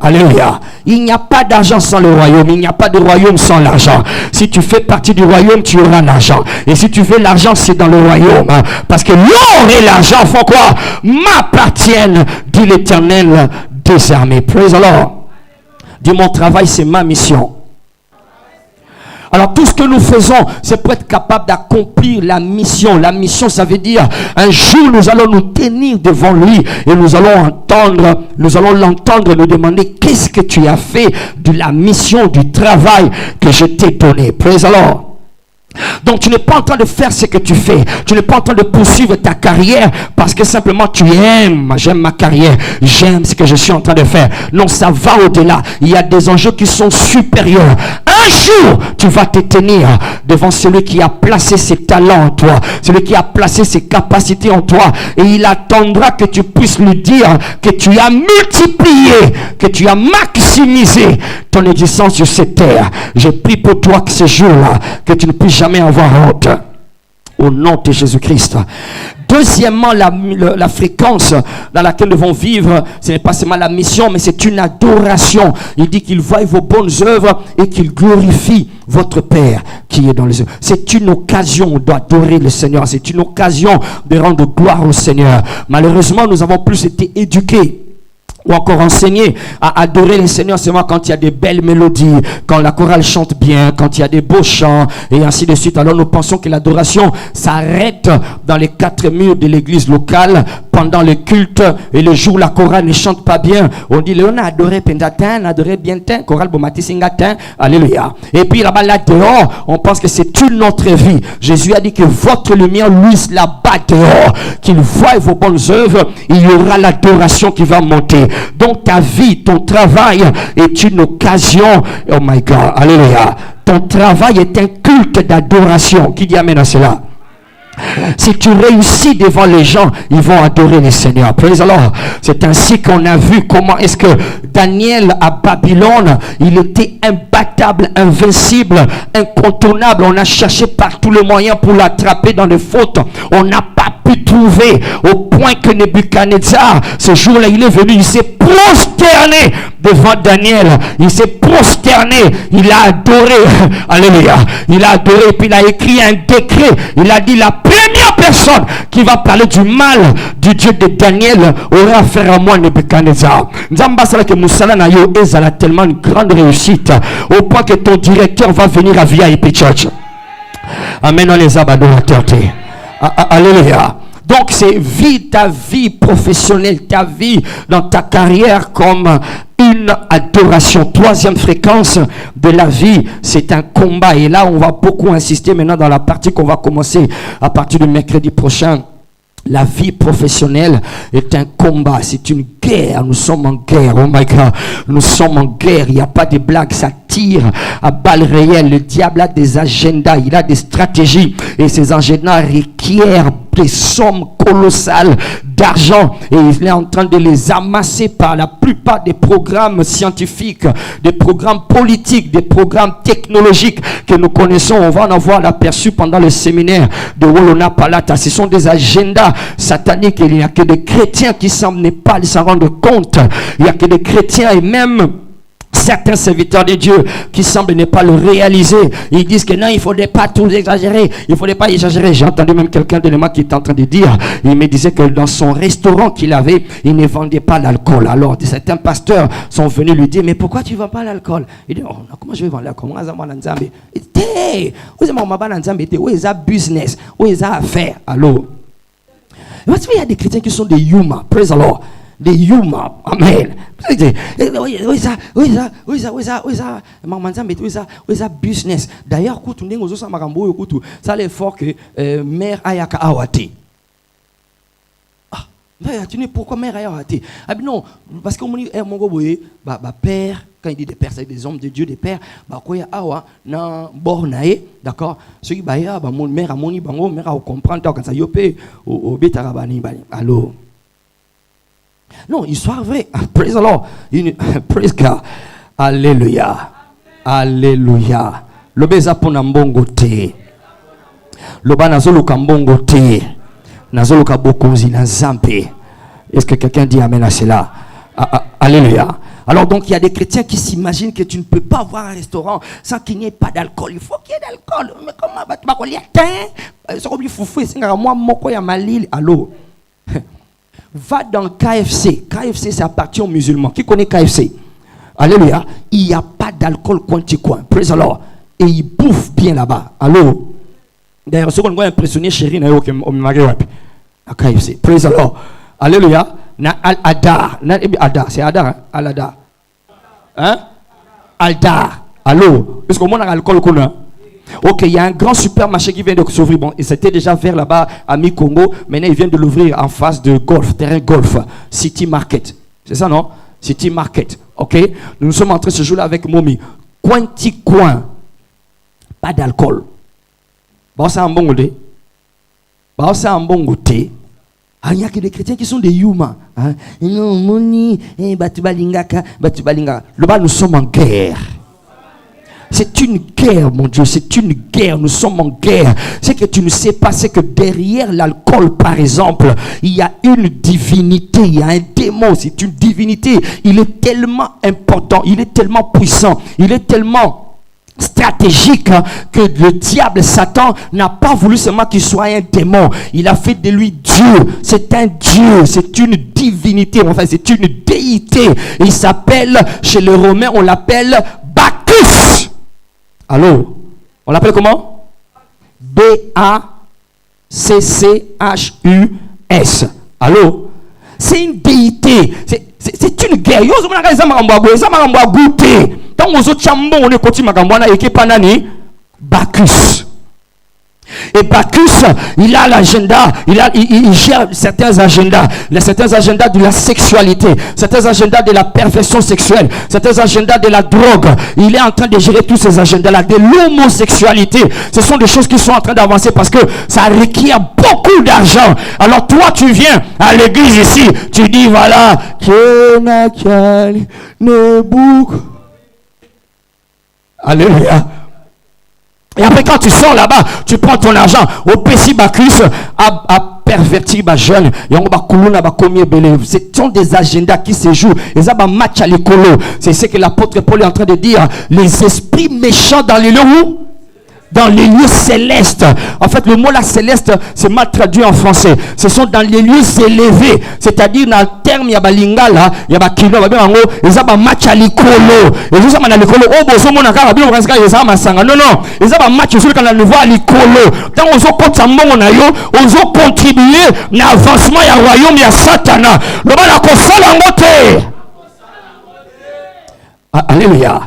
[SPEAKER 1] Alléluia. Il n'y a pas d'argent sans le royaume, il n'y a pas de royaume sans l'argent. Si tu fais partie du royaume, tu auras l'argent. Et si tu veux l'argent, c'est dans le royaume. Parce que l'or et l'argent font quoi? M'appartiennent, dit l'Éternel des armées. Praise the Lord. Dis, mon travail, c'est ma mission. Alors tout ce que nous faisons, c'est pour être capable d'accomplir la mission. La mission, ça veut dire, un jour nous allons nous tenir devant lui et nous allons l'entendre nous demander, qu'est-ce que tu as fait de la mission, du travail que je t'ai donné. Praise the Lord. Donc tu n'es pas en train de faire ce que tu fais. Tu n'es pas en train de poursuivre ta carrière parce que simplement tu aimes. J'aime ma carrière. J'aime ce que je suis en train de faire. Non, ça va au-delà. Il y a des enjeux qui sont supérieurs. Un jour, tu vas te tenir devant celui qui a placé ses talents en toi. Celui qui a placé ses capacités en toi. Et il attendra que tu puisses lui dire que tu as multiplié, que tu as maximisé ton existence sur cette terre. Je prie pour toi que ce jour-là, que tu ne puisses jamais avoir honte. Au nom de Jésus-Christ. Deuxièmement, la fréquence dans laquelle nous devons vivre, ce n'est pas seulement la mission, mais c'est une adoration. Il dit qu'il voit vos bonnes œuvres et qu'il glorifie votre Père qui est dans les cieux. C'est une occasion d'adorer le Seigneur. C'est une occasion de rendre gloire au Seigneur. Malheureusement, nous avons plus été éduqués ou encore enseigner à adorer le Seigneur seulement quand il y a des belles mélodies, quand la chorale chante bien, quand il y a des beaux chants, et ainsi de suite. Alors nous pensons que l'adoration s'arrête dans les quatre murs de l'église locale, pendant le culte, et le jour où la chorale ne chante pas bien, on dit, on a adoré Pendatin, on a adoré Bientin, chorale Bomati Singatin, alléluia. Et puis là-bas, là dehors, on pense que c'est une autre vie. Jésus a dit que votre lumière luise là-bas dehors, qu'il voie vos bonnes œuvres, il y aura l'adoration qui va monter. Donc ta vie, ton travail est une occasion. Oh my God, alléluia. Ton travail est un culte d'adoration. Qui dit amen à cela? Si tu réussis devant les gens, ils vont adorer le Seigneur. Praise the Lord. C'est ainsi qu'on a vu comment est-ce que Daniel à Babylone, il était imbattable, invincible, incontournable. On a cherché par tous les moyens pour l'attraper dans les fautes. On n'a pas pas pu trouver, au point que Nebuchadnezzar, ce jour-là, il est venu, il s'est prosterné devant Daniel, il s'est prosterné, il a adoré, alléluia, il a adoré, puis il a écrit un décret, il a dit la première personne qui va parler du mal du Dieu de Daniel aura affaire à moi, Nebuchadnezzar. Nzamba sala que Moussala na yo ezala tellement une grande réussite, au point que ton directeur va venir à VIP Church. Amen, on les adorateurs. Alléluia. Donc c'est ta vie professionnelle, ta vie dans ta carrière comme une adoration. Troisième fréquence de la vie, c'est un combat. Et là, on va beaucoup insister maintenant dans la partie qu'on va commencer à partir du mercredi prochain. La vie professionnelle est un combat, c'est une guerre, nous sommes en guerre, oh my God, nous sommes en guerre, il n'y a pas de blagues, ça tire à balles réelles, le diable a des agendas, il a des stratégies, et ces agendas requièrent des sommes colossales d'argent, et il est en train de les amasser par la plupart des programmes scientifiques, des programmes politiques, des programmes technologiques que nous connaissons. On va en avoir l'aperçu pendant le séminaire de Wolona Palata. Ce sont des agendas sataniques, et il n'y a que des chrétiens qui semblent ne pas s'en rendre compte. Il n'y a que des chrétiens et même certains serviteurs de Dieu qui semblent ne pas le réaliser. Ils disent que non, il ne faudrait pas tout exagérer. Il ne faudrait pas exagérer. J'ai entendu même quelqu'un de moi qui était en train de dire, il me disait que dans son restaurant qu'il avait, il ne vendait pas l'alcool. Alors certains pasteurs sont venus lui dire, mais pourquoi tu ne vends pas l'alcool? Il dit, oh, comment je vais vendre l'alcool? Il dit, où est ça business? Où est ça affaire? Alors, il y a des chrétiens qui sont des humains. Praise the Lord. Des humains, amen. Oui, ça business. D'ailleurs, ça les fort que mère ayaka awati. Ah, tu sais pourquoi mère ayawati? Ah non, parce que mon père, quand il dit des pères, c'est des hommes de Dieu, des pères, quoi ya awa na bornae, d'accord? Ceux qui baya mon mère a moni bango, mère a comprendre quand ça yopé au betarabani bani. Allô. Non, histoire vraie. Praise the Lord. Praise God. Alléluia. Alléluia. Lobeza pona mbongo te. Loba nazoluka mbongo te. Nazoluka bokonzi na zambe. Est-ce que quelqu'un dit amen à cela? Alléluia. Alors donc il y a des chrétiens qui s'imaginent que tu ne peux pas avoir un restaurant sans qu'il n'y ait pas d'alcool. Il faut qu'il y ait d'alcool. Mais comment tu vas coller un c'est comme foufou c'est moi moko ya malil. Allô. Va dans KFC. KFC, ça appartient aux musulmans. Qui connaît KFC? Alléluia. Il n'y a pas d'alcool coin. Praise the Lord. Et ils bouffent bien là-bas. Allô? D'ailleurs, ce qu'on va impressionner, chérie, à KFC. Praise the Lord. Alléluia. Na Al-Adar. C'est Adar, hein? Al-Adar. Hein? Al-Dar. Allô? Est-ce qu'on a l'alcool qu'on a? Ok, il y a un grand supermarché qui vient de s'ouvrir. Bon, et c'était déjà vers là-bas à Mi-Congo. Maintenant, il vient de l'ouvrir en face de golf, terrain golf, City Market. C'est ça, non? City Market. Ok? Nous sommes entrés ce jour-là avec Momi. Coin. Pas d'alcool. Bah, c'est un bon goûter. Bah, c'est un bon goûter. Ah, il y a que des chrétiens qui sont des humains. Hein? Non, Moni, Batubalingaka. Le bas, nous sommes en guerre. C'est une guerre, mon Dieu, c'est une guerre, nous sommes en guerre. Ce que tu ne sais pas, c'est que derrière l'alcool, par exemple, il y a une divinité, il y a un démon, c'est une divinité. Il est tellement important, il est tellement puissant, il est tellement stratégique que le diable Satan n'a pas voulu seulement qu'il soit un démon. Il a fait de lui Dieu. C'est un Dieu, c'est une divinité, enfin c'est une déité. Il s'appelle, chez les Romains, on l'appelle Bacchus. Allô? On l'appelle comment? B-A-C-C-H-U-S. Allô? C'est une déité. C'est une guerre. Yo, on a goûté. Tant aux autres chambons, on est côté Magambouana et qui panani Bacchus. Et Bacchus, il a l'agenda, il gère certains agendas de la sexualité, certains agendas de la perversion sexuelle, certains agendas de la drogue. Il est en train de gérer tous ces agendas-là, de l'homosexualité. Ce sont des choses qui sont en train d'avancer parce que ça requiert beaucoup d'argent. Alors toi, tu viens à l'église ici, tu dis voilà, alléluia. Et après, quand tu sors là-bas, tu prends ton argent au PC Bacchus à pervertir les jeunes. Ce sont des agendas qui se jouent. Et ça va match à l'écolo. C'est ce que l'apôtre Paul est en train de dire. Les esprits méchants dans les lieux où? Dans les lieux célestes. En fait, le mot là céleste, c'est mal traduit en français. Ce sont dans les lieux élevés. C'est-à-dire, dans le terme, il y a ba lingala, il y a ba kilo, il y a ba match à l'écolo. Et juste à l'écolo, oh, bon, ce monde a bien au Ranska, il y a ma sanga. Non, non. Il y a ba match, sur le voit à l'écolo. Quand on se compte, on se contribuer à l'avancement, il y a royaume, il y a Satana. Le bas la console en moté. Alléluia.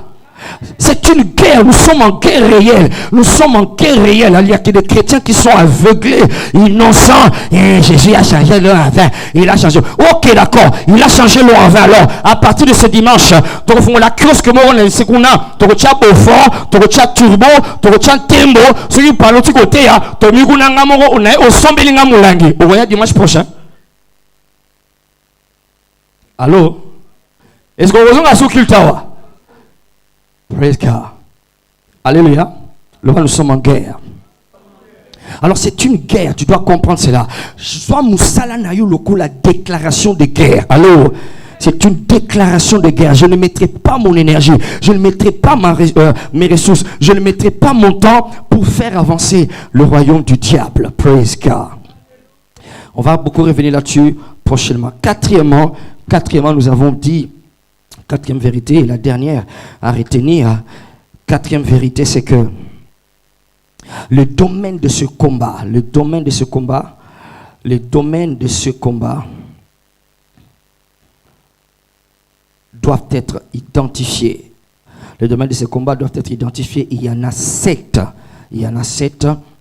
[SPEAKER 1] C'est une guerre, nous sommes en guerre réelle. Nous sommes en guerre réelle. Il y a que des chrétiens qui sont aveuglés, innocents. Et Jésus a changé l'eau en vin. Il a changé. Ok, d'accord. Il a changé l'eau en vin. Alors, à partir de ce dimanche, tu refais la crise que moi, on a ce qu'on a. Tu retiens au fort, tu retiens turbo, tu retiens tembo. Ceux qui parlent de l'autre côté, tu as mis on est au sombelinga moulangi. Au voyage dimanche prochain. Allô? Est-ce qu'on va sous cultawa? Praise God. Alléluia. Là, nous sommes en guerre. Alors, c'est une guerre. Tu dois comprendre cela. Soit Moussala Nayo Loko, la déclaration de guerre. Alors, c'est une déclaration de guerre. Je ne mettrai pas mon énergie. Je ne mettrai pas mes ressources. Je ne mettrai pas mon temps pour faire avancer le royaume du diable. Praise God. On va beaucoup revenir là-dessus prochainement. Quatrièmement, nous avons dit, quatrième vérité, et la dernière à retenir, quatrième vérité, c'est que le domaine de ce combat doivent être identifiés. Les domaines de ce combat doivent être identifiés. Il y en a 7.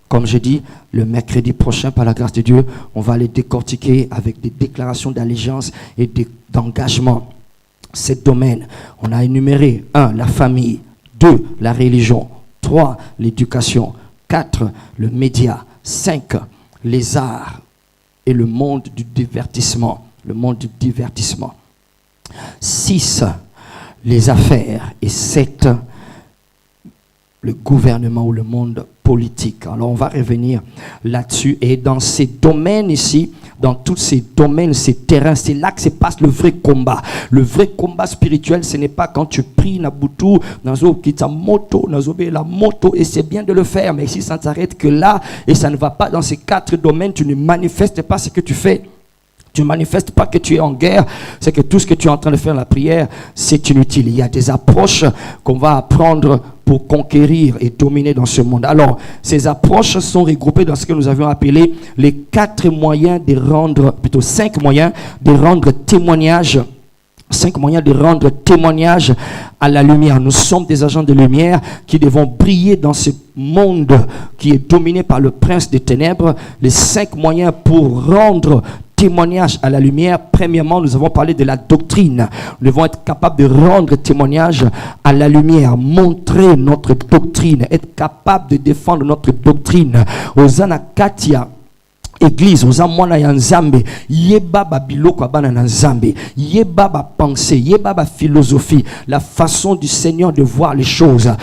[SPEAKER 1] Comme je dis, le mercredi prochain, par la grâce de Dieu, on va les décortiquer avec des déclarations d'allégeance et d'engagement. 7 domaines, on a énuméré 1. La famille, 2. La religion, 3. L'éducation, 4. Le média, 5. Les arts et le monde du divertissement. 6. Les affaires et 7. Le gouvernement ou le monde politique. Alors on va revenir là-dessus. Et dans ces domaines ici, dans tous ces domaines, ces terrains, c'est là que se passe le vrai combat. Le vrai combat spirituel, ce n'est pas quand tu pries Nabutu, Nazo Kita moto, Nazo la moto, et c'est bien de le faire, mais si ça ne s'arrête que là, et ça ne va pas dans ces 4 domaines, tu ne manifestes pas ce que tu fais. Tu ne manifestes pas que tu es en guerre, c'est que tout ce que tu es en train de faire, la prière, c'est inutile. Il y a des approches qu'on va apprendre pour conquérir et dominer dans ce monde. Alors, ces approches sont regroupées dans ce que nous avions appelé les 4 moyens de rendre, plutôt 5 moyens de rendre témoignage. 5 moyens de rendre témoignage à la lumière. Nous sommes des agents de lumière qui devons briller dans ce monde qui est dominé par le prince des ténèbres. Les 5 moyens pour rendre témoignage à la lumière. Premièrement, nous avons parlé de la doctrine. Nous devons être capables de rendre témoignage à la lumière, montrer notre doctrine, être capable de défendre notre doctrine. Osana Katia Église, aux amwana ya nzambe, yeba ba biloko abana na nzambe, yeba ba pensée, yeba ba philosophie, la façon du Seigneur de voir les choses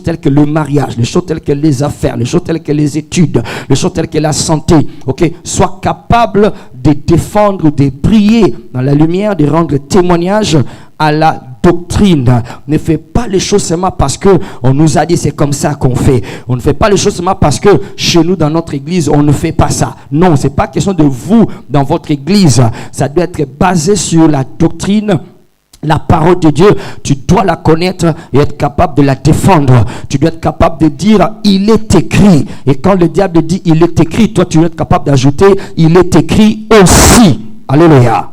[SPEAKER 1] telles que le mariage, les choses telles que les affaires, les choses telles que les études, les choses telles que la santé, ok, soit capable de défendre, de briller dans la lumière, de rendre témoignage à la doctrine. Ne fait pas les choses seulement parce que on nous a dit c'est comme ça qu'on fait. On ne fait pas les choses seulement parce que chez nous dans notre église on ne fait pas ça. Non, c'est pas question de vous dans votre église. Ça doit être basé sur la doctrine. La parole de Dieu, tu dois la connaître et être capable de la défendre. Tu dois être capable de dire il est écrit. Et quand le diable dit il est écrit, toi tu dois être capable d'ajouter il est écrit aussi. Alléluia.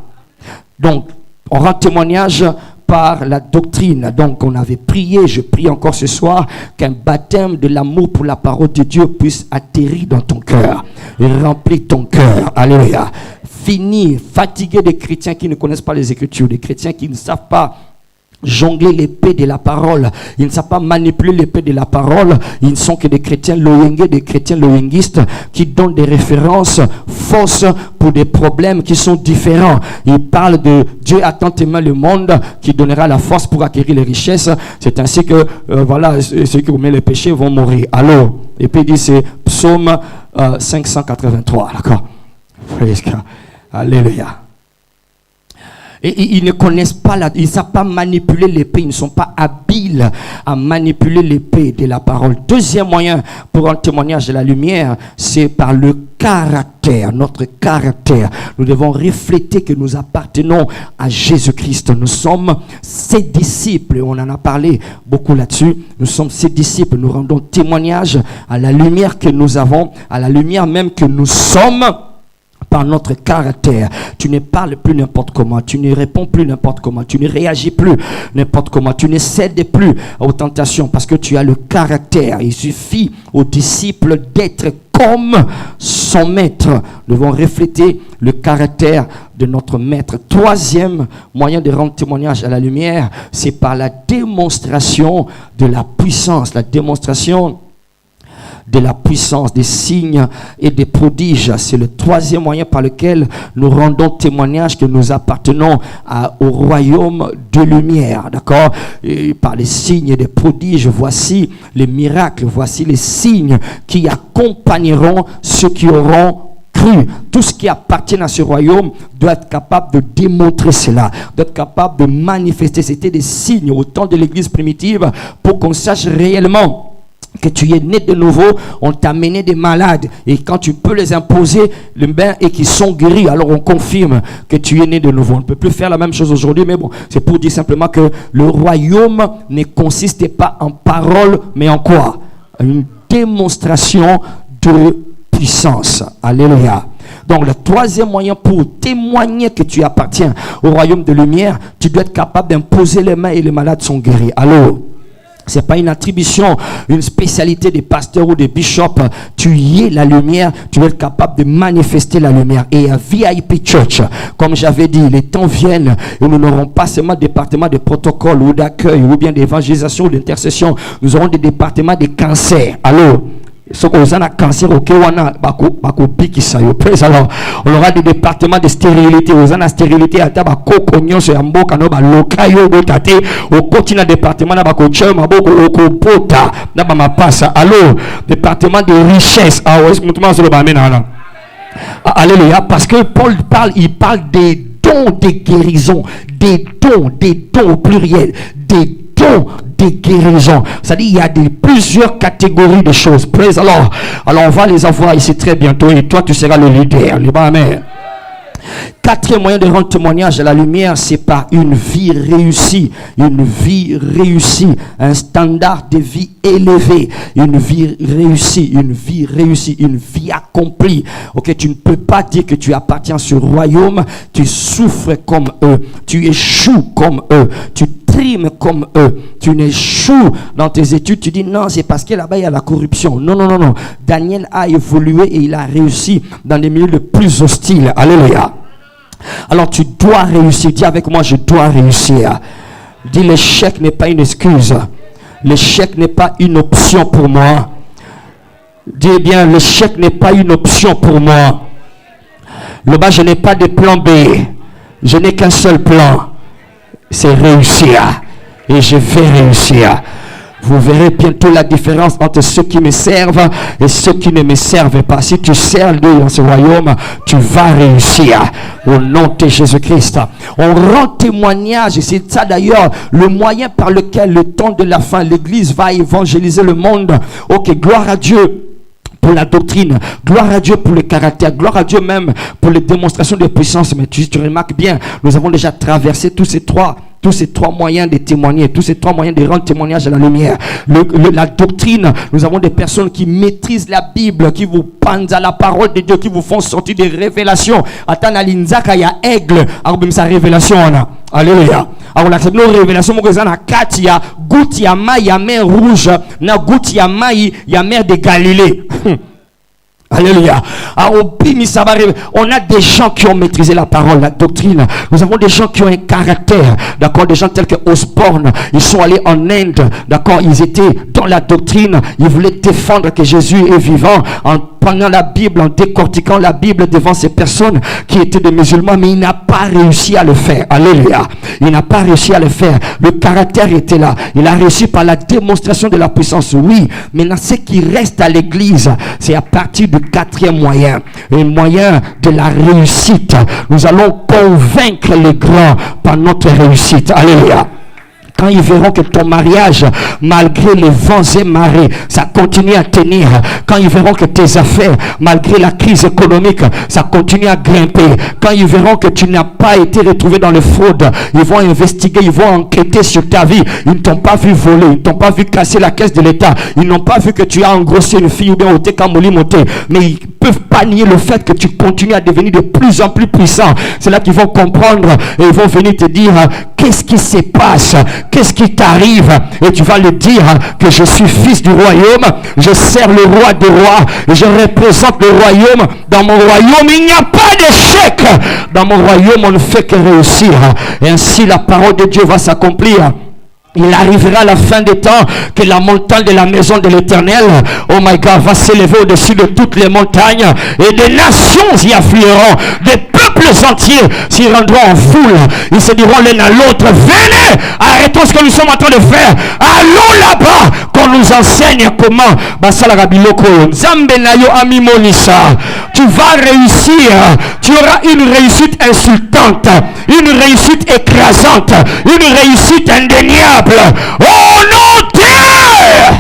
[SPEAKER 1] Donc on rend témoignage par la doctrine. Donc on avait prié, je prie encore ce soir, qu'un baptême de l'amour pour la parole de Dieu puisse atterrir dans ton cœur et remplir ton cœur. Alléluia. Fini, fatigué des chrétiens qui ne connaissent pas les Écritures, des chrétiens qui ne savent pas jongler l'épée de la parole, ils ne savent pas manipuler l'épée de la parole. Ils ne sont que des chrétiens loyengués, des chrétiens loyenguistes qui donnent des références fausses pour des problèmes qui sont différents. Ils parlent de Dieu a tant aimé le monde qui donnera la force pour acquérir les richesses. C'est ainsi que voilà, ceux qui commettent les péchés vont mourir. Alors, et puis il dit c'est Psaume 583, d'accord. Praise God. Alléluia. Et ils ne connaissent pas, ils ne savent pas manipuler l'épée, ils ne sont pas habiles à manipuler l'épée de la parole. Deuxième moyen pour un témoignage de la lumière, c'est par le caractère, notre caractère. Nous devons refléter que nous appartenons à Jésus-Christ. Nous sommes ses disciples, on en a parlé beaucoup là-dessus. Nous sommes ses disciples, nous rendons témoignage à la lumière que nous avons, à la lumière même que nous sommes. Par notre caractère, tu ne parles plus n'importe comment, tu ne réponds plus n'importe comment, tu ne réagis plus n'importe comment, tu ne cèdes plus aux tentations parce que tu as le caractère. Il suffit aux disciples d'être comme son maître. Nous devons refléter le caractère de notre maître. Troisième moyen de rendre témoignage à la lumière, c'est par la démonstration de la puissance, la démonstration de la puissance, des signes et des prodiges. C'est le troisième moyen par lequel nous rendons témoignage que nous appartenons au royaume de lumière. D'accord? Et par les signes et des prodiges, voici les miracles, voici les signes qui accompagneront ceux qui auront cru. Tout ce qui appartient à ce royaume doit être capable de démontrer cela, doit être capable de manifester. C'était des signes au temps de l'église primitive pour qu'on sache réellement que tu es né de nouveau. On t'a amené des malades et quand tu peux les imposer le bain et qu'ils sont guéris, alors on confirme que tu es né de nouveau. On ne peut plus faire la même chose aujourd'hui, mais bon, c'est pour dire simplement que le royaume ne consistait pas en parole, mais en quoi? Une démonstration de puissance. Alléluia. Donc le troisième moyen pour témoigner que tu appartiens au royaume de lumière, tu dois être capable d'imposer les mains et les malades sont guéris. Allô? C'est pas une attribution, une spécialité des pasteurs ou des bishops. Tu y es la lumière, tu es capable de manifester la lumière. Et à VIP Church, comme j'avais dit, les temps viennent et nous n'aurons pas seulement des départements de protocole ou d'accueil ou bien d'évangélisation ou d'intercession. Nous aurons des départements de cancer. Allô? Ce qu'on a cancer au Kewana, on aura des départements de stérilité. On a stérilité à tabako konyo se amboka no ba lokayo botate au continent département na bako chema boko okopota na ba mapasa. Allô, département de richesse. Ah ouais, mutuman so ba mena. Alléluia, parce que Paul parle, il parle des dons de guérison, des dons au pluriel, des dons de guérison. C'est-à-dire il y a plusieurs catégories de choses. Praise alors on va les avoir ici très bientôt et toi tu seras le leader. Amen. Quatrième moyen de rendre témoignage à la lumière, c'est par une vie réussie, un standard de vie élevé, une vie réussie, une vie accomplie. Ok, tu ne peux pas dire que tu appartiens à ce royaume, tu souffres comme eux, tu échoues comme eux, tu trimes comme eux, tu n'échoues dans tes études, tu dis non, c'est parce que là-bas il y a la corruption. Non. Daniel a évolué et il a réussi dans les milieux les plus hostiles. Alléluia. Alors tu dois réussir. Dis avec moi, je dois réussir. Dis, l'échec n'est pas une excuse. L'échec n'est pas une option pour moi. Dis bien, l'échec n'est pas une option pour moi. Là-bas, je n'ai pas de plan B. Je n'ai qu'un seul plan. C'est réussir. Et je vais réussir. Vous verrez bientôt la différence entre ceux qui me servent et ceux qui ne me servent pas. Si tu sers Dieu dans ce royaume, tu vas réussir. Au nom de Jésus-Christ. On rend témoignage, et c'est ça d'ailleurs le moyen par lequel le temps de la fin, l'Église va évangéliser le monde. Ok, gloire à Dieu pour la doctrine, gloire à Dieu pour le caractère, gloire à Dieu même pour les démonstrations de puissance. Mais tu remarques bien, nous avons déjà traversé tous ces trois moyens de témoigner, tous ces trois moyens de rendre témoignage à la lumière. La doctrine, nous avons des personnes qui maîtrisent la Bible, qui vous pendent à la parole de Dieu, qui vous font sortir des révélations. Attends, à l'Inzaka, il y a aigle, alors sa révélation, on a. Alléluia. Alors, on accepte nos révélations, il y a quatre, il y a goutte, il y a maille, il y a mer rouge, il y a goutte, il y a maille, il y a mer de Galilée. Alléluia. On a des gens qui ont maîtrisé la parole, la doctrine. Nous avons des gens qui ont un caractère. D'accord, des gens tels que Osborne. Ils sont allés en Inde. D'accord, ils étaient dans la doctrine. Ils voulaient défendre que Jésus est vivant en prenant la Bible, en décortiquant la Bible devant ces personnes qui étaient des musulmans, mais il n'a pas réussi à le faire. Alléluia. Il n'a pas réussi à le faire. Le caractère était là. Il a réussi par la démonstration de la puissance. Oui, maintenant ce qui reste à l'église, c'est à partir du quatrième moyen. Un moyen de la réussite. Nous allons convaincre les grands par notre réussite. Alléluia. Quand ils verront que ton mariage, malgré les vents et marées, ça continue à tenir. Quand ils verront que tes affaires, malgré la crise économique, ça continue à grimper. Quand ils verront que tu n'as pas été retrouvé dans les fraudes, ils vont investiguer, ils vont enquêter sur ta vie. Ils ne t'ont pas vu voler, ils ne t'ont pas vu casser la caisse de l'État. Ils n'ont pas vu que tu as engrossé une fille ou bien ôté Kamoli monté. Mais ils peuvent pas nier le fait que tu continues à devenir de plus en plus puissant. C'est là qu'ils vont comprendre et ils vont venir te dire qu'est-ce qui se passe. Qu'est-ce qui t'arrive? Et tu vas le dire que je suis fils du royaume, je sers le roi des rois, et je représente le royaume. Dans mon royaume, il n'y a pas d'échec. Dans mon royaume, on ne fait que réussir. Et ainsi, la parole de Dieu va s'accomplir. Il arrivera à la fin des temps que la montagne de la maison de l'Éternel, oh my God, va s'élever au-dessus de toutes les montagnes et des nations y afflueront, des peuples entiers s'y rendront en foule. Ils se diront l'un à l'autre, venez, arrêtons ce que nous sommes en train de faire, allons là-bas, qu'on nous enseigne comment. Tu vas réussir, tu auras une réussite insultante, une réussite écrasante, une réussite indéniable. Oh non, Dieu!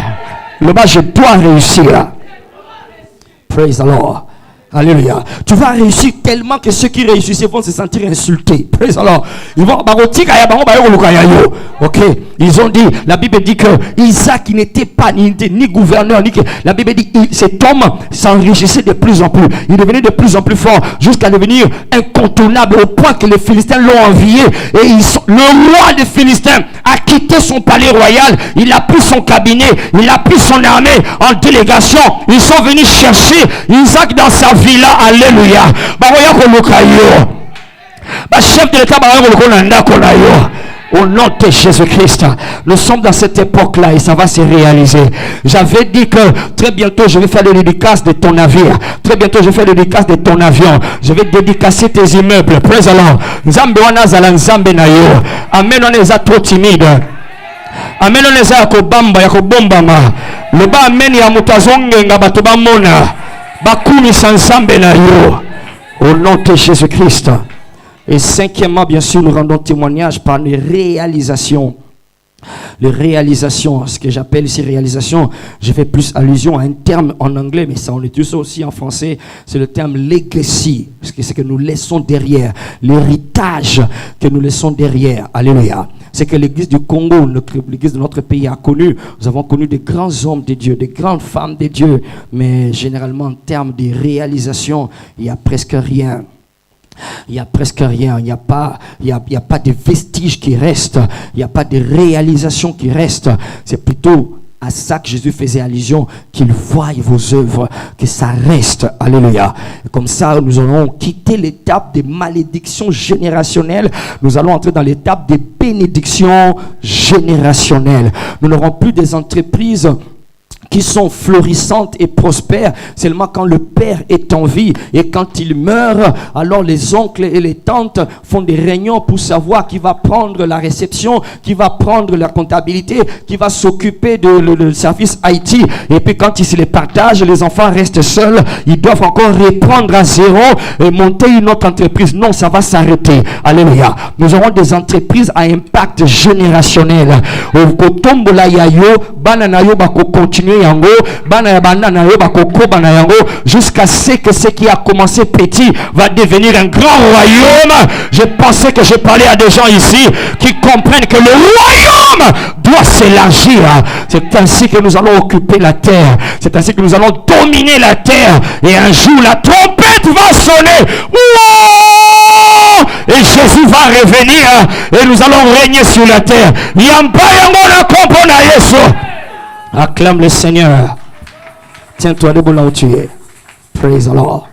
[SPEAKER 1] Le bas, je dois réussir. Praise the Lord. Alléluia. Tu vas réussir tellement que ceux qui réussissent vont se sentir insultés. Praise the Lord. Ils vont, ok. Ils ont dit, la Bible dit que Isaac n'était pas ni gouverneur, ni que, la Bible dit cet homme s'enrichissait de plus en plus. Il devenait de plus en plus fort jusqu'à devenir incontournable au point que les Philistins l'ont envié. Et le roi des Philistins a quitté son palais royal. Il a pris son cabinet. Il a pris son armée en délégation. Ils sont venus chercher Isaac dans sa villa. Alléluia. Chef de l'État, au nom de Jésus-Christ, nous sommes dans cette époque-là et ça va se réaliser. J'avais dit que très bientôt je vais faire le dédicace de ton navire. Très bientôt je vais faire le dédicace de ton avion. Je vais dédicacer tes immeubles. Praise the Lord. Nzambe wana zala nzambe na yo. Amen, on est trop timide. Amen, on est yakobamba yakobombama. Le ba amen ya mutazonge nga bato bamona. Bakumi sanzambe na yo. Au nom de Jésus-Christ. Et cinquièmement, bien sûr, nous rendons témoignage par les réalisations. Les réalisations, ce que j'appelle ici réalisation, je fais plus allusion à un terme en anglais, mais ça on utilise aussi en français, c'est le terme legacy, ce que c'est que nous laissons derrière, l'héritage que nous laissons derrière. Alléluia. C'est que l'église du Congo, l'église de notre pays a connu, nous avons connu des grands hommes de Dieu, des grandes femmes de Dieu, mais généralement en termes de réalisation, il n'y a presque rien. Il n'y a presque rien, il n'y a pas de vestiges qui restent, il n'y a pas de réalisation qui reste. C'est plutôt à ça que Jésus faisait allusion, qu'il voie vos œuvres, que ça reste. Alléluia. Et comme ça, nous allons quitter l'étape des malédictions générationnelles. Nous allons entrer dans l'étape des bénédictions générationnelles. Nous n'aurons plus des entreprises qui sont florissantes et prospères seulement quand le père est en vie, et quand il meurt, alors les oncles et les tantes font des réunions pour savoir qui va prendre la réception, qui va prendre la comptabilité, qui va s'occuper de service IT, et puis quand ils se les partagent, les enfants restent seuls, ils doivent encore reprendre à zéro et monter une autre entreprise. Non, ça va s'arrêter. Alléluia. Nous aurons des entreprises à impact générationnel. Continuer yango, jusqu'à ce que ce qui a commencé petit va devenir un grand royaume. Je pensais que je parlais à des gens ici qui comprennent que le royaume doit s'élargir. C'est ainsi que nous allons occuper la terre. C'est ainsi que nous allons dominer la terre. Et un jour, la trompette va sonner. Wow! Et Jésus va revenir et nous allons régner sur la terre. Acclame le Seigneur. Tiens-toi debout là où tu es. Praise the Lord.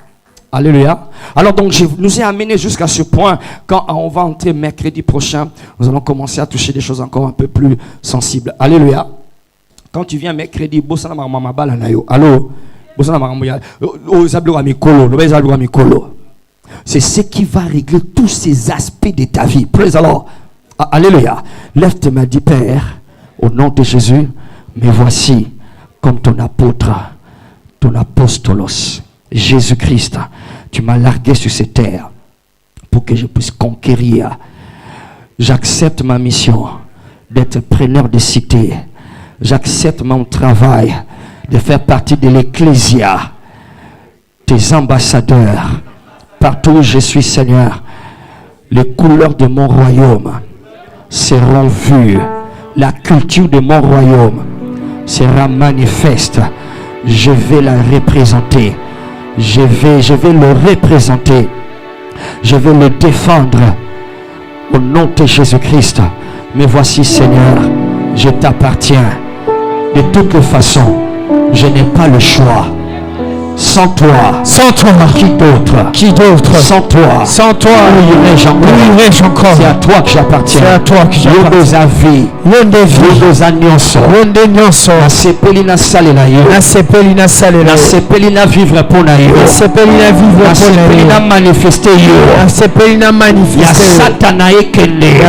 [SPEAKER 1] Alléluia. Alors donc je nous ai amené jusqu'à ce point. Quand on va entrer mercredi prochain, nous allons commencer à toucher des choses encore un peu plus sensibles. Alléluia. Quand tu viens mercredi, allô, C'est ce qui va régler tous ces aspects de ta vie. Praise the Lord. Alléluia. Lève tes mains, dis Père, au nom de Jésus, me voici comme ton apôtre, ton apostolos, Jésus-Christ. Tu m'as largué sur cette terre pour que je puisse conquérir. J'accepte ma mission d'être preneur de cité. J'accepte mon travail de faire partie de l'Ecclésia, tes ambassadeurs. Partout où je suis, Seigneur, les couleurs de mon royaume seront vues. La culture de mon royaume sera manifeste. Je vais la représenter. Je vais le représenter. Je vais le défendre. Au nom de Jésus-Christ. Mais voici, Seigneur, je t'appartiens. De toutes les façons, je n'ai pas le choix. Sans toi, qui d'autre, sans toi, où irais-je encore, c'est à toi que j'appartiens, vivre pour manifester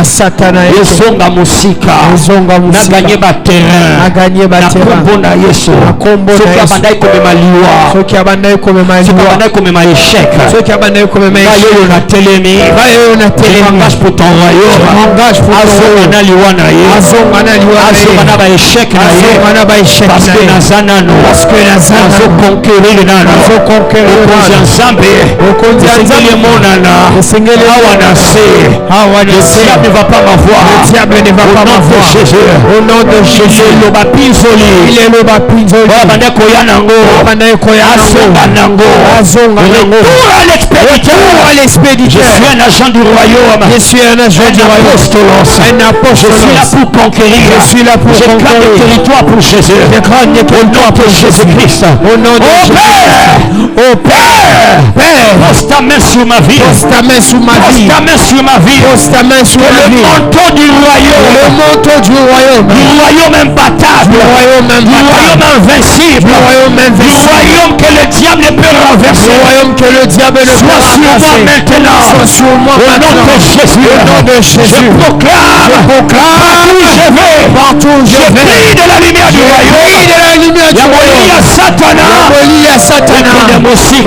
[SPEAKER 1] Satana
[SPEAKER 2] abandonné comme échec. Ceux qui abandonnent comme échec. Je m'engage pour ton royaume. Parce que le diable ne va pas m'avoir. Le diable ne va pas m'avoir. Au nom de Jésus. Il est le baptême. Retour à l'expéditeur. Je suis un agent du royaume. Je suis un agent du royaume. Je suis là pour conquérir. Je suis là pour conquérir le territoire pour Jésus. Je craigne le territoire pour Jésus-Christ. Au nom de Jésus. Oh Père, pose ta main sur ma vie. Pose ta main sur ma vie. Pose ta main sur ma vie. Pose ta main sur ma vie. Le manteau du royaume. Le manteau du royaume. Du royaume imbattable. Du royaume invincible. Du royaume invincible. Du royaume que le diable ne peut renverser. Le royaume que le diable ne peut renverser. Maintenant. Sois sur moi maintenant. Au nom de Jésus. Au nom de Jésus. Je proclame. Partout où je vais. Je prie de la lumière du royaume. Je prie de la lumière du royaume. Il y a Satana. Il y a Satana. Merci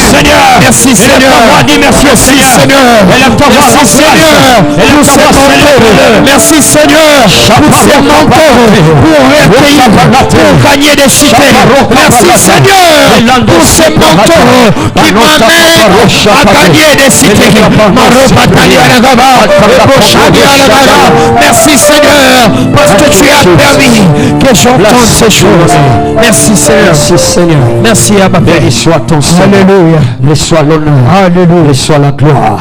[SPEAKER 2] Seigneur. Merci Seigneur. Merci Seigneur. Merci Seigneur. Pour ces manteaux, pour gagner des cités. Merci Seigneur. Pour ces manteaux qui m'amènent à gagner des cités. Merci Seigneur, parce que tu as permis que j'entende ces choses. Merci Seigneur. Merci Seigneur. Merci Abba Père. Reçois ton sang. Alléluia. Reçois l'honneur. Alléluia. Reçois la gloire.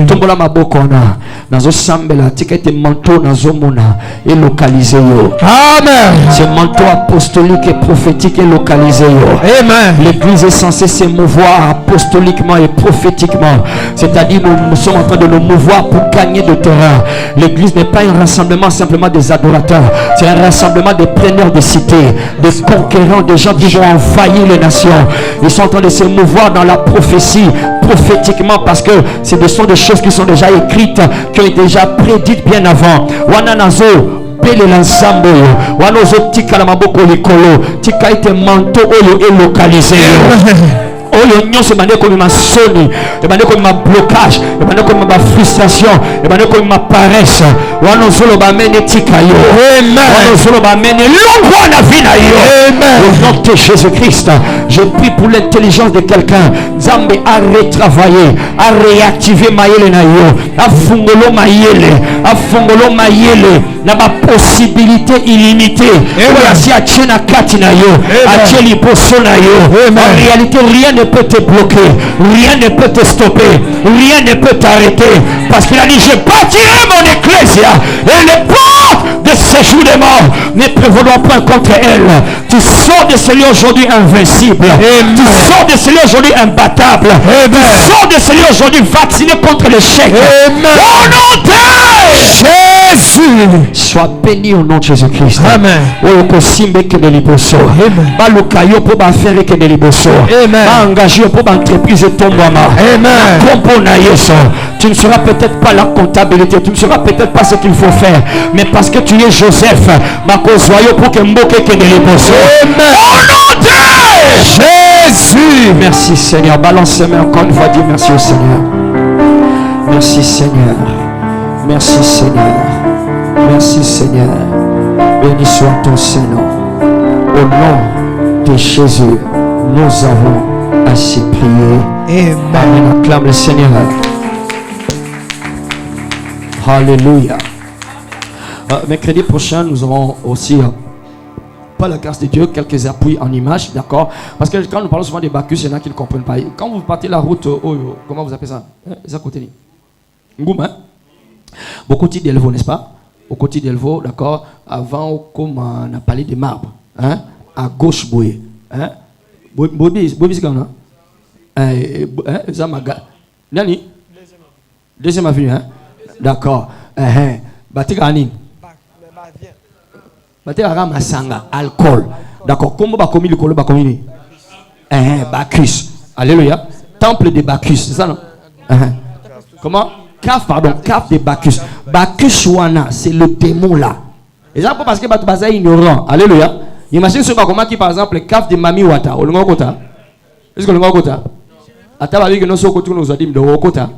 [SPEAKER 2] Tombola maboko na nazo sambela tikete manteau nazo mona et localisé yo. Amen. Ce manteau apostolique et prophétique est localisé yo. Amen. L'église est censée se mouvoir apostoliquement et prophétiquement. C'est-à-dire nous sommes en train de nous mouvoir pour gagner de terrain. L'église n'est pas un rassemblement simplement des adorateurs. C'est un rassemblement des preneurs de cités, des conquérants, des gens qui vont envahir les nations. Ils sont en train de se mouvoir dans la prophétie prophétiquement parce que ce sont des choses qui sont déjà écrites, qui ont été déjà prédites bien avant. Wananazo pele l'ensemble wanozo tika la maboko likolo tika ite manteau oyo est localisé. Oyo nyonso bande ko ma soni e bande ko ma blocage e bande ko ma frustration e bande ko ma paresse wano solo ba mene tika yo. Amen. Wano solo ba mene longo na vie na yo. Amen. Au nom de Jésus-Christ, je prie pour l'intelligence de quelqu'un. Zambe a retravaillé, a réactivé mayele na yo, a fungolo mayele na ba possibilité illimitée. Oya si a tchena kati na yo, a tcheli poso na yo. En réalité rien ne peut te bloquer, rien ne peut te stopper, rien ne peut t'arrêter, parce qu'il a dit je bâtirai mon ecclésia et les portes
[SPEAKER 1] de séjour des morts ne prévaudront point contre elle. Tu sors de ce lieu aujourd'hui invincible. Tu sors de ce lieu aujourd'hui imbattable. Tu sors de ce lieu aujourd'hui vacciné contre l'échec. Au nom de Jésus. Sois béni au nom de Jésus-Christ. Amen. Tu ne seras peut-être pas la comptabilité, tu ne seras peut-être pas ce qu'il faut faire, mais parce que tu es Joseph, pour que Jésus. Merci Seigneur. Balance les mains encore une fois. Dis merci au Seigneur. Merci Seigneur. Merci Seigneur. Merci Seigneur. Béni soit ton Seigneur. Au nom de Jésus, nous avons ainsi prié. Amen. Acclame le Seigneur. Alléluia. Mercredi prochain, nous aurons aussi, par la grâce de Dieu, quelques appuis en images, d'accord? Parce que quand nous parlons souvent des Bacchus, il y en a qui ne comprennent pas. Quand vous partez la route, comment vous appelez ça? Ça côté Ngoum, hein? Beaucoup de d'Elvo, n'est-ce pas? Au côté d'Elvo, d'accord? Avant, comme on a parlé des marbres, hein? À gauche, Boye. Hein? Bobi, c'est quand Zamaga. Nani? Deuxième avenue, hein? D'accord. Batikani. Batikara Masanga. Alcool. D'accord. Comment va commis le colo Bakomini? Bacchus. Alléluia. Temple de Bacchus. C'est ça, non? Comment? Caf, pardon. Caf de Bacchus. Bacchus Wana, c'est le démon là. Et ça, parce que Batubasa est ignorant. Alléluia. Imagine ce comment qui, par exemple, le caf de Mami Wata. Au Lungo Kota. Est-ce que le Lungo Kota? Atabavi que nous sommes nous a dit de Wokota.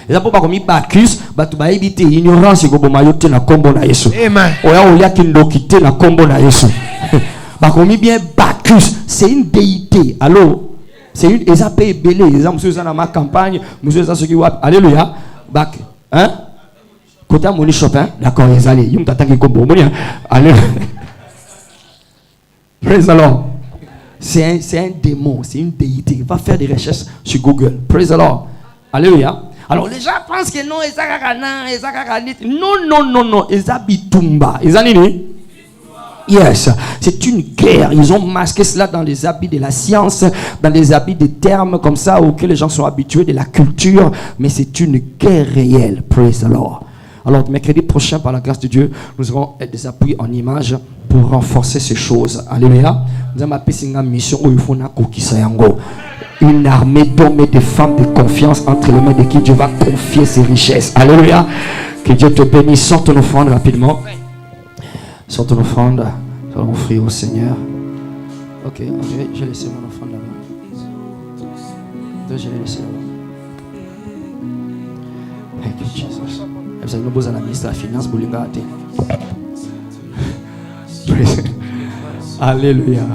[SPEAKER 1] Et ça pour pas comme Bacchus, batuba éviter ignorance que bomayote na kombo na Yesu. Amen. Oya olia kindo kité na kombo na Yesu. Ba comme bien Bacchus, c'est une déité. Allô, c'est une et ça paye belé. Les gens monsieur ça dans ma campagne, monsieur ça ce qui wa. Alléluia. Bac, hein? Côté moni chopin, d'accord, ils allaient. Yum tata ki kombo moni. Alléluia. Praise the Lord. C'est un démon, c'est une déité. Va faire des recherches sur Google. Praise the Lord. Alléluia. Alors les gens pensent que non, non, Ezabitumba. Yes, c'est une guerre. Ils ont masqué cela dans les habits de la science, dans les habits des termes comme ça auxquels les gens sont habitués, de la culture, mais c'est une guerre réelle. Praise the Lord. Alors mercredi prochain, par la grâce de Dieu, nous aurons des appuis en images pour renforcer ces choses. Alléluia. Nous avons une mission où il faut une armée d'hommes et de femmes de confiance entre les mains de qui Dieu va confier ses richesses. Alléluia. Que Dieu te bénisse. Sors ton offrande rapidement. Sors ton offrande. Nous allons offrir au Seigneur. Ok, j'ai laissé mon offrande là-bas. Je l'ai laissé là-bas. Thank you, Jesus. Vous avez besoin d'un ministre de la finance, Alléluia.